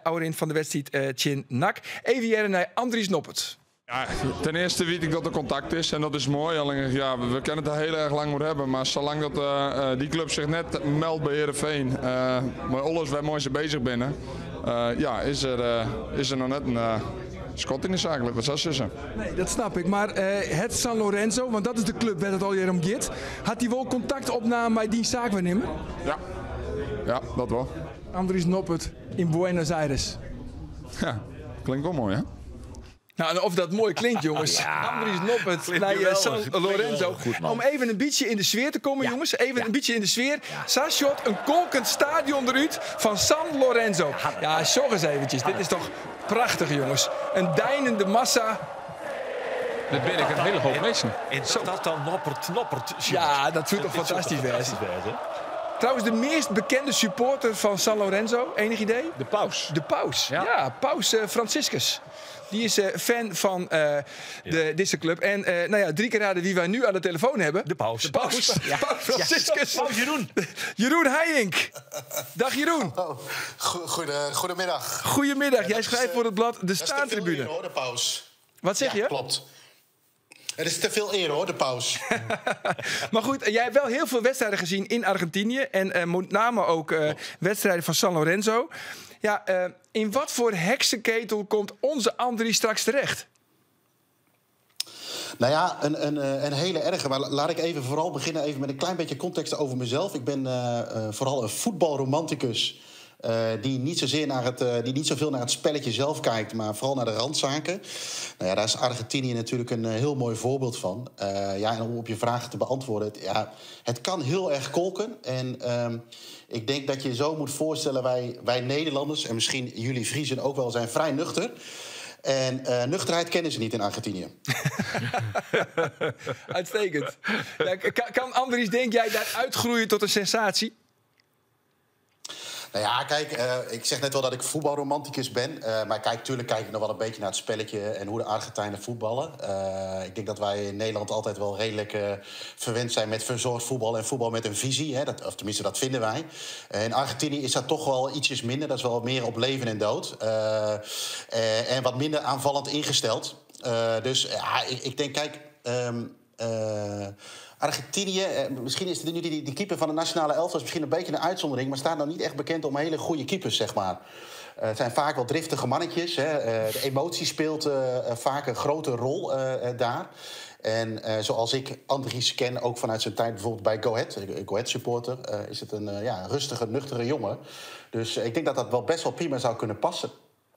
ouderin van de wedstrijd Chin Nak. Even hier naar Andries Noppert. Ja, ten eerste weet ik dat er contact is en dat is mooi. Alleen ja, we kunnen het er heel erg lang voor hebben. Maar zolang dat die club zich net meldt bij Heerenveen, maar alles waar mooi ze bezig binnen, ja, is er nog net een schot in de zakelijk. Wat zou je zeggen? Nee, dat snap ik. Maar het San Lorenzo, want dat is de club waar het al hier om gaat. Had hij wel contact opname bij die zaakwaarnemer? Ja, dat wel. Andries Noppert in Buenos Aires. Ja, klinkt wel mooi, hè? Nou, en of dat mooi klinkt, jongens. Andries Noppert naar San Lorenzo. Om even een beetje in de sfeer te komen, jongens. Even een beetje in de sfeer. Sashot, een kolkend stadion eruit van San Lorenzo. Ja, zorg eens eventjes. Dit is toch prachtig, jongens. Een deinende massa. Dat ben ik een hele hoop mensen. En dat dan Noppert. Ja, dat voelt toch fantastisch wezen. Trouwens, de meest bekende supporter van San Lorenzo, enig idee? De paus. De paus, ja paus Franciscus. Die is fan van deze club. En nou ja, 3 keer raden wie wij nu aan de telefoon hebben. De paus. De paus. Ja. Paus Franciscus. Paus Jeroen. Jeroen Heijink. Dag Jeroen. Oh, goedemiddag. Goedemiddag. Jij schrijft voor het blad De Dat is te veel Staantribune. eer, hoor, de paus. Wat zeg je? Klopt. Het is te veel eer, hoor, de paus. Maar goed, jij hebt wel heel veel wedstrijden gezien in Argentinië. En met name ook wedstrijden van San Lorenzo. Ja, in wat voor heksenketel komt onze Andries straks terecht? Nou ja, een hele erge. Maar laat ik vooral beginnen met een klein beetje context over mezelf. Ik ben vooral een voetbalromanticus. Die niet zoveel naar het spelletje zelf kijkt, maar vooral naar de randzaken. Nou ja, daar is Argentinië natuurlijk een heel mooi voorbeeld van. En om op je vragen te beantwoorden, het kan heel erg kolken. En ik denk dat je zo moet voorstellen, wij Nederlanders, en misschien jullie Friesen ook wel, zijn vrij nuchter. En nuchterheid kennen ze niet in Argentinië. Uitstekend. Ja, kan Andries, denk jij, daar uitgroeien tot een sensatie? Nou ja, kijk, ik zeg net wel dat ik voetbalromanticus ben. Maar natuurlijk kijk ik nog wel een beetje naar het spelletje en hoe de Argentijnen voetballen. Ik denk dat wij in Nederland altijd wel redelijk verwend zijn met verzorgd voetbal en voetbal met een visie. Hè? Of tenminste, dat vinden wij. In Argentinië is dat toch wel ietsjes minder. Dat is wel meer op leven en dood. En wat minder aanvallend ingesteld. Dus ja, ik denk, kijk... Argentinië, misschien is nu die keeper van de nationale elftal is misschien een beetje een uitzondering, maar staat nou niet echt bekend om hele goede keepers, zeg maar. Het zijn vaak wel driftige mannetjes. Hè. De emotie speelt vaak een grote rol daar. En zoals ik Andries ken, ook vanuit zijn tijd bijvoorbeeld bij Go Ahead supporter, is het een rustige, nuchtere jongen. Dus ik denk dat dat wel best wel prima zou kunnen passen.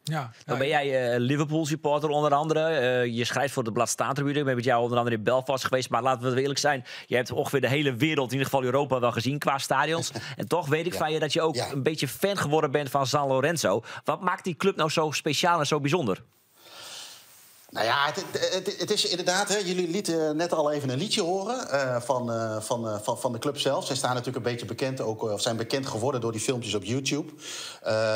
Ja, dan ben jij Liverpool-supporter onder andere. Je schrijft voor het blad Staantribune. Ik ben met jou onder andere in Belfast geweest. Maar laten we eerlijk zijn. Je hebt ongeveer de hele wereld, in ieder geval Europa, wel gezien qua stadions. En toch weet ik van je dat je ook een beetje fan geworden bent van San Lorenzo. Wat maakt die club nou zo speciaal en zo bijzonder? Nou ja, het is inderdaad... Hè, jullie lieten net al even een liedje horen van de club zelf. Zij staan natuurlijk een beetje bekend, of zijn bekend geworden door die filmpjes op YouTube.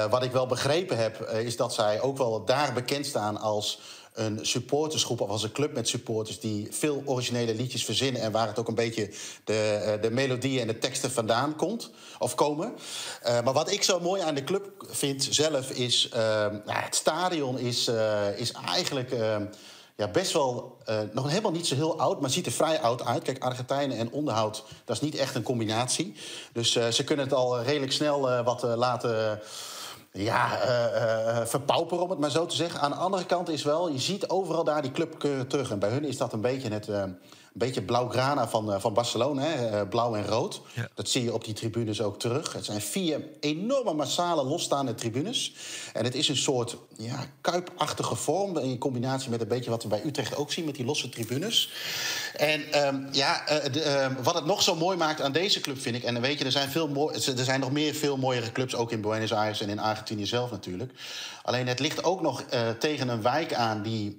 Wat ik wel begrepen heb, is dat zij ook wel daar bekend staan als een supportersgroep of als een club met supporters die veel originele liedjes verzinnen en waar het ook een beetje de melodieën en de teksten vandaan komen. Maar wat ik zo mooi aan de club vind zelf is... het stadion is eigenlijk best wel nog helemaal niet zo heel oud, maar ziet er vrij oud uit. Kijk, Argentijnen en onderhoud, dat is niet echt een combinatie. Dus ze kunnen het al redelijk snel wat laten verpauperen, om het maar zo te zeggen. Aan de andere kant is wel, je ziet overal daar die clubkleuren terug. En bij hun is dat een beetje blauwgrana van Barcelona, hè? Blauw en rood. Ja. Dat zie je op die tribunes ook terug. Het zijn 4 enorme massale losstaande tribunes. En het is een soort kuipachtige vorm in combinatie met een beetje wat we bij Utrecht ook zien met die losse tribunes. En wat het nog zo mooi maakt aan deze club, vind ik, en weet je, er zijn nog veel mooiere clubs, ook in Buenos Aires en in Argentinië zelf natuurlijk. Alleen het ligt ook nog tegen een wijk aan die,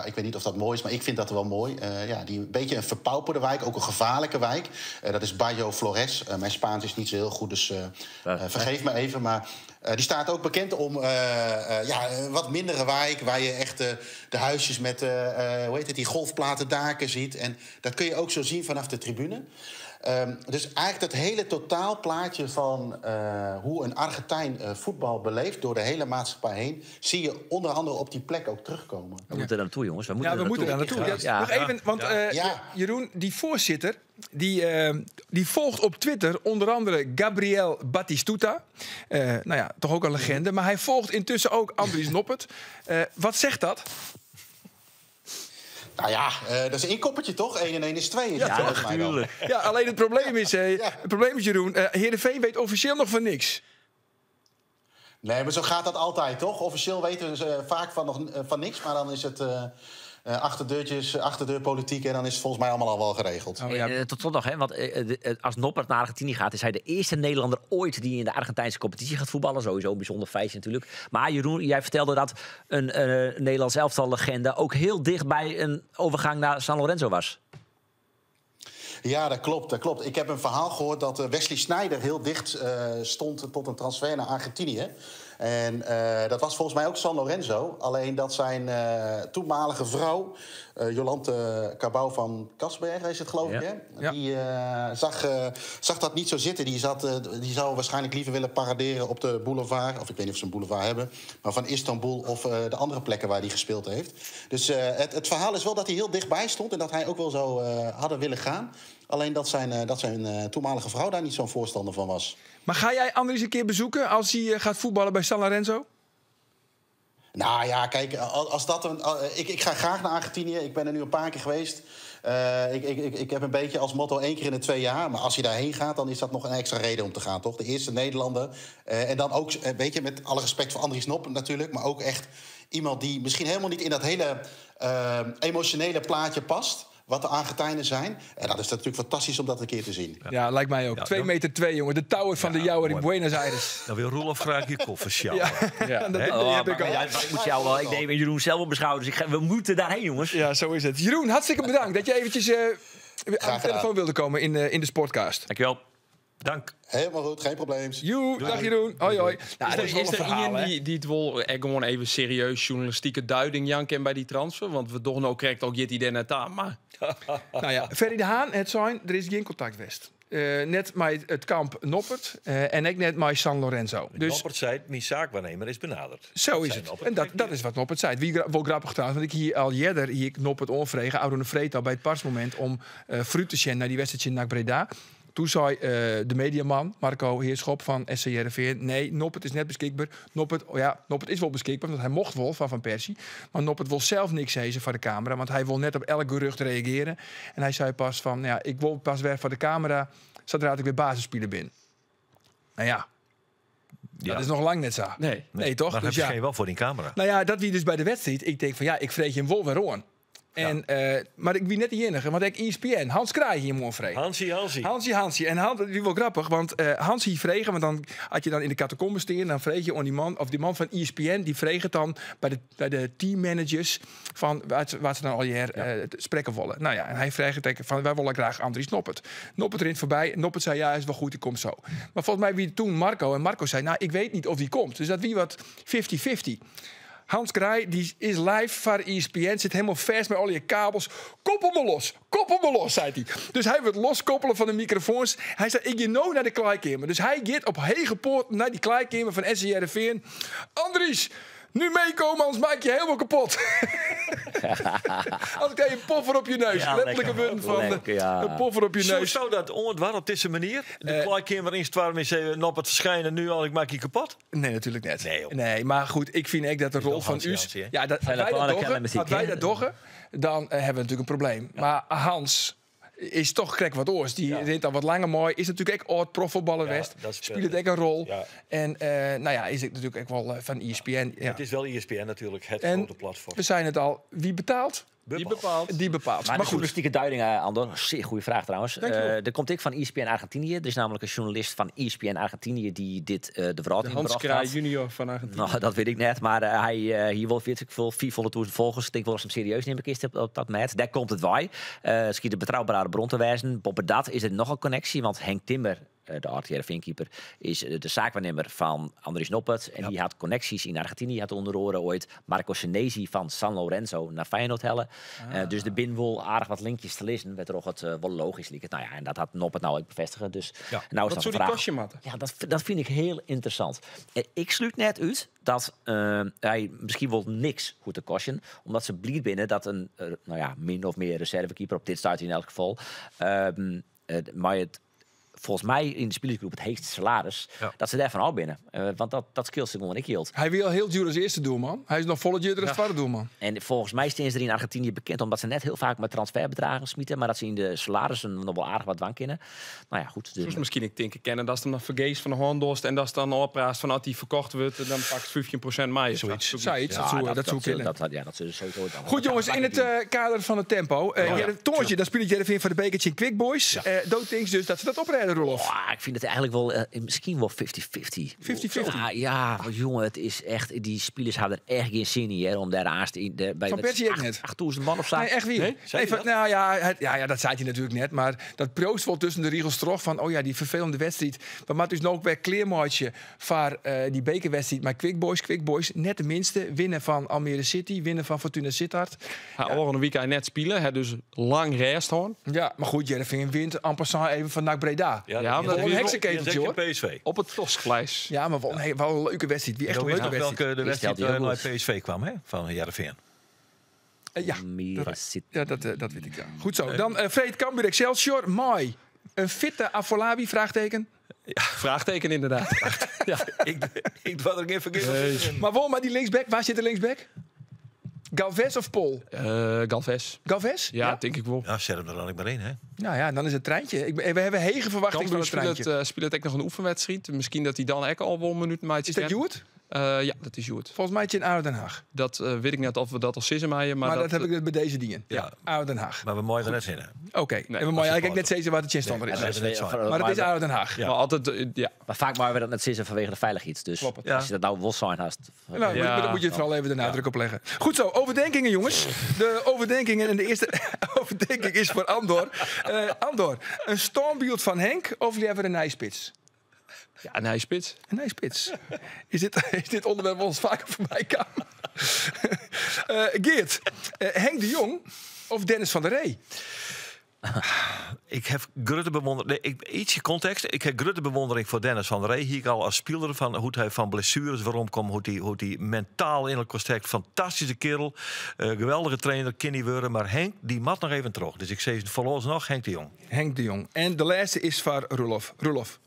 ik weet niet of dat mooi is, maar ik vind dat wel mooi. Die een beetje een verpauperde wijk, ook een gevaarlijke wijk. Dat is Barrio Flores. Mijn Spaans is niet zo heel goed, dus vergeef me even. Maar die staat ook bekend om een wat mindere wijk, waar je echt de huisjes met die golfplaten daken ziet. En dat kun je ook zo zien vanaf de tribune. Dus eigenlijk dat hele totaalplaatje van hoe een Argentijn voetbal beleeft door de hele maatschappij heen, zie je onder andere op die plek ook terugkomen. We moeten er naartoe, jongens. We moeten er naartoe. Nog even, want Jeroen, die voorzitter, die volgt op Twitter onder andere Gabriel Batistuta. Toch ook een legende. Maar hij volgt intussen ook Andries Noppert. Wat zegt dat? Nou ja, dat is een inkoppertje toch? 1 en 1 is 2. Ja, natuurlijk. Ja, alleen het probleem is, Jeroen, Heerenveen weet officieel nog van niks. Nee, maar zo gaat dat altijd, toch? Officieel weten ze vaak van niks, maar dan is het achterdeurpolitiek en dan is het volgens mij allemaal al wel geregeld. Tot slot nog, hè, want als Noppert naar Argentinië gaat, is hij de eerste Nederlander ooit die in de Argentijnse competitie gaat voetballen. Sowieso een bijzonder feitje natuurlijk. Maar Jeroen, jij vertelde dat een Nederlands elftal-legende ook heel dicht bij een overgang naar San Lorenzo was. Ja, dat klopt. Ik heb een verhaal gehoord dat Wesley Sneijder heel dicht stond tot een transfer naar Argentinië. En dat was volgens mij ook San Lorenzo. Alleen dat zijn toenmalige vrouw, Jolante Cabau van Kasbergen is het, geloof ik, hè? Ja. Die zag dat niet zo zitten. Die zou waarschijnlijk liever willen paraderen op de boulevard. Of ik weet niet of ze een boulevard hebben. Maar van Istanbul of de andere plekken waar hij gespeeld heeft. Dus het verhaal is wel dat hij heel dichtbij stond. En dat hij ook wel zou hadden willen gaan. Alleen dat zijn toenmalige vrouw daar niet zo'n voorstander van was. Maar ga jij Andries een keer bezoeken als hij gaat voetballen bij San Lorenzo? Nou ja, kijk, als dat ik ga graag naar Argentinië. Ik ben er nu een paar keer geweest. Ik heb een beetje als motto 1 keer in de 2 jaar. Maar als je daarheen gaat, dan is dat nog een extra reden om te gaan, toch? De eerste Nederlander. En dan ook, weet je, met alle respect voor Andries Noppert natuurlijk. Maar ook echt iemand die misschien helemaal niet in dat hele emotionele plaatje past. Wat de Argentijnen zijn. En dat is natuurlijk fantastisch om dat een keer te zien. Ja, lijkt mij ook. 2,2 meter, jongen. De tower van de Jouwer in Buenos Aires. Dan wil Roelof graag je koffers sjouwen. Dat heb ik al. Ik moet jou wel. Ik neem Jeroen zelf op beschouwen. Dus we moeten daarheen, jongens. Ja, zo is het. Jeroen, hartstikke bedankt dat je eventjes aan de telefoon wilde komen in de Sportcast. Dankjewel. Dank. Helemaal goed, geen probleem. Dag Jeroen. Hoi, hoi. Nou, is er iemand die het wil gewoon even serieus journalistieke duiding janken bij die transfer? Want we toch nog krijgt ook Jitty net aan, maar... Nou ja, Ferry de Haan, het zijn, er is geen contact geweest. Net met het kamp Noppert en ik net met San Lorenzo. Dus Noppert zei, mijn zaakwaarnemer is benaderd. Zo is het. En dat is wat Noppert zei. Wie wel grappig trouwens, want ik hier al eerder Noppert onvregen, oude vreet al bij het parsmoment om fruit te zien naar die wedstrijdje naar Breda. Toen zei de mediaman, Marco Heerschop van SC Heerenveen... nee, Noppert is net beschikbaar. Noppert is wel beschikbaar, want hij mocht wel van Persie. Maar Noppert wil zelf niks zeggen voor de camera... want hij wil net op elk gerucht reageren. En hij zei pas van, ik wil pas weer voor de camera... zodra ik weer basisspeler ben. Nou ja, dat is nog lang net zo. Nee toch? Maar dus heb je wel voor die camera. Nou ja, dat wie dus bij de wedstrijd... ik denk van, ik vreet je hem wel weer aan. En, maar ik wie net de enige, want ik ESPN. Hans Kraai hier morgen vregen. Hansie. En dat is wel grappig, want Hansie vregen, want dan had je dan in de catacombe staan, dan vreeg je aan die man, of die man van ESPN, die vreeg het dan bij de teammanagers van waar ze dan al jaren spreken willen. Nou ja, en hij vreeg het van, wij willen graag Andries Noppert. Noppert rint voorbij. Noppert zei, ja, is wel goed, die komt zo. Maar volgens mij wie toen Marco, en Marco zei, ik weet niet of die komt. Dus dat wie wat 50-50. Hans Kraai, die is live voor ESPN, zit helemaal vast met al je kabels. Koppel me los, zei hij. Dus hij wordt loskoppelen van de microfoons. Hij zei, ik ga nou naar de kleikamer. Dus hij gaat op hege poort naar die kleikamer van SC Heerenveen. Andries, Nu meekomen, anders maak je helemaal kapot. Anders krijg je een poffer op je neus. Ja, Letterlijke lekker. win van Lekker, ja. een poffer op je Zo neus. zou dat onwar op deze manier. De klein in zwaar is op het verschijnen nu al, ik maak je kapot. Nee, natuurlijk net. Nee, joh. Nee, maar goed, ik vind echt dat de rol van Hansie, Us... Hansie, hè? Ja, als wij dat doggen, dan hebben we natuurlijk een probleem. Ja. Maar Hans is toch krek wat oors. Die rint al wat langer mooi. Is natuurlijk ook oud profvoetballer West. Speelt het ook een rol. Ja. En is het natuurlijk ook wel van ESPN. Ja. Het is wel ESPN natuurlijk, het en grote platform. We zijn het al. Wie betaalt? Die bepaalt. Maar de journalistieke duiding, Andor, zeer goede vraag trouwens. Er komt ik van ESPN Argentinië. Er is namelijk een journalist van ESPN Argentinië die dit de verhaal in Hans Kraai junior van Argentinië. Nou, dat weet ik net, maar hij hier wil 400.000 volgers. Ik denk wel eens hem serieus neem ik is op dat net. Daar komt het waai. Schiet de betrouwbare bron te wijzen. Boven dat is er nog een connectie, want Henk Timmer, de oud-Heerenveen-keeper, is de zaakwaarnemer van Andries Noppert. En die had connecties in Argentinië. Had onder oren ooit Marco Senesi van San Lorenzo naar Feyenoord hellen. Dus de bin wil aardig wat linkjes te lezen. Werd er ook het wel logisch liep. Nou ja, en dat had Noppert nou ook bevestigen. Dus nou is wat dat zou die kostje matten? Ja, dat vind ik heel interessant. Ik sluit net uit dat hij misschien wel niks goed te kosten, omdat ze blied binnen dat een min of meer reservekeeper, op dit staat in elk geval, maar het volgens mij in de spelersgroep het heetste salaris, dat ze daarvan al binnen. Want dat skills ze gewoon ik hield. Hij wil heel duur als eerste doelman. Hij is nog volle duurder als tweede doelman. En volgens mij is er in Argentinië bekend omdat ze net heel vaak met transferbedragen smieten, maar dat ze in de salarissen nog wel aardig wat dwang kennen. Nou ja, goed. Dus misschien ik denk kennen dat ze hem dan vergeest van de Hoorndost en dat ze dan oppraast van als die verkocht wordt, dan pakt 15% mij. Zoiets. Dat zullen sowieso. Goed jongens, in het kader van het tempo. Toontje, dan speelt Jereveen van de bekertje in Quick Boys. Dood denkt dus dat ze dat oprijden. Ik vind het eigenlijk wel misschien wel 50-50. 50-50? Ja, jongen, het is echt. Die spelers hadden er echt geen zin in om daarnaast bij Van Persie ook net. 8000 man of zo. Nee, echt wie? Nee? Dat zei hij natuurlijk net. Maar dat proost wel tussen de regels terug van die vervelende wedstrijd. Maar maakt dus nog weer kleermaatje voor die bekerwedstrijd. Maar Quick Boys, net de minste. Winnen van Almere City, winnen van Fortuna Sittard. Een weekend net spelen, dus lang rest hoor. Ja, maar goed, Jereveen wint en passant even van NAC Breda. Ja, maar een heksenketeltje hoor. PSV. Op het toskvlees. Ja, maar wel een leuke wedstrijd. Wie echt een leuke wedstrijd. Welke de wedstrijd naar PSV kwam, hè? Van Heerenveen. Dat weet ik. Ja. Goed zo. Dan Freed Cambuur Excelsior. Mooi. Een fitte Afolabi? Vraagteken. Ja, vraagteken inderdaad. Ik doe er geen verkeerd. Maar die linksback. Waar zit de linksback? Galvez of Pol? Galvez. Galvez? Ja, denk ik wel. Ja, zet hem er dan ook maar in, hè? Nou ja, dan is het treintje. We hebben hege verwachtingen van het treintje. Speelt ook nog een oefenwedstrijd. Misschien dat hij dan ook al wel een minuut maakt. Is dat Joert? Ja, dat is Joert. Volgens mij is het in Oude Den Haag. Dat weet ik net of we dat al sissen maaien. Maar dat heb ik bij deze dingen. Ja, Oude Den Haag. Maar we mogen er net in. Oké. En we mogen eigenlijk net zeggen waar de chinstander is. Maar het is Oude Den Haag. Maar altijd, Maar vaak maken we dat net zeggen vanwege de veiligheid. Dus als je dat nou wil zijn haast. Dan moet je het vooral even de nadruk op leggen. Goed zo, overdenkingen jongens. De overdenkingen en de eerste overdenking is voor Andor. Andor, een stormbeeld van Henk of liever een nijspits? Ja, een nijspits. Een nijspits. Is dit onderwerp ons vaker voorbij kan? Geert, Henk de Jong of Dennis van der Rey? Ik heb grote bewondering. Ietsje context. Ik heb grote bewondering voor Dennis van der Rey. Hier al als speler van hoe hij van blessures waarom komt, hoe hij mentaal in elkaar sterkt. Fantastische kerel, geweldige trainer, Kenny Wurren. Maar Henk die mat nog even terug. Dus ik zeg verloos nog Henk de Jong. Henk de Jong. En de laatste is voor Roelof. Roelof.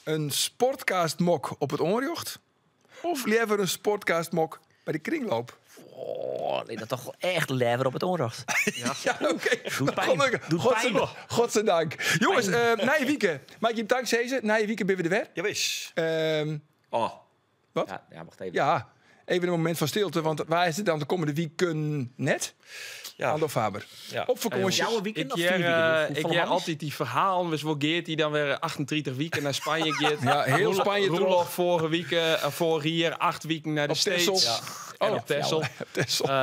Een sportcast-mok op het onjocht? Of liever een sportcast-mok bij de kringloop? Nee, dat toch wel echt lever op het onrecht. Ja, oké. Doet pijn. Godzijdank. Jongens, na je weekend. Maak je hem dank, Ceze. Na je weekend ben we er weer. Ja, wis. Wat? Ja, wacht even. Ja, even een moment van stilte. Want waar is het dan de komende weekend net? Ja. Andor Faber. Ja. Op vakantie. Ik heb altijd die verhaal. Dus wel Geert die dan weer 38 weken naar Spanje gaat. Ja, heel Spanje Roelof vorige week, voor hier 8 weken naar de States. Ja. En op Texel.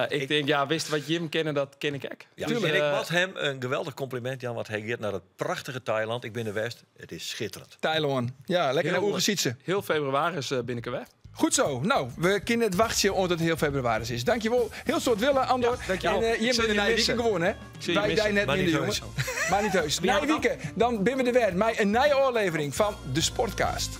Ik denk, wist wat Jim kennen, dat ken ik ook. Ja. Dus, en ik had hem een geweldig compliment, Jan, wat hij gaat naar het prachtige Thailand. Ik ben er West. Het is schitterend. Thailand. Ja, lekker naar Oegezietse. Heel februari is binnen ik weg. Goed zo. Nou, we kunnen het wachten omdat het heel februari is. Dankjewel. Heel soort willen, Andor. Ja, dankjewel. En Jim bent na je weekend gewoon, hè? Wij zijn net minder, jongen. Maar niet heus. Na je weekend, dan ben we er weer met een nieuwe aflevering van de Sportcast.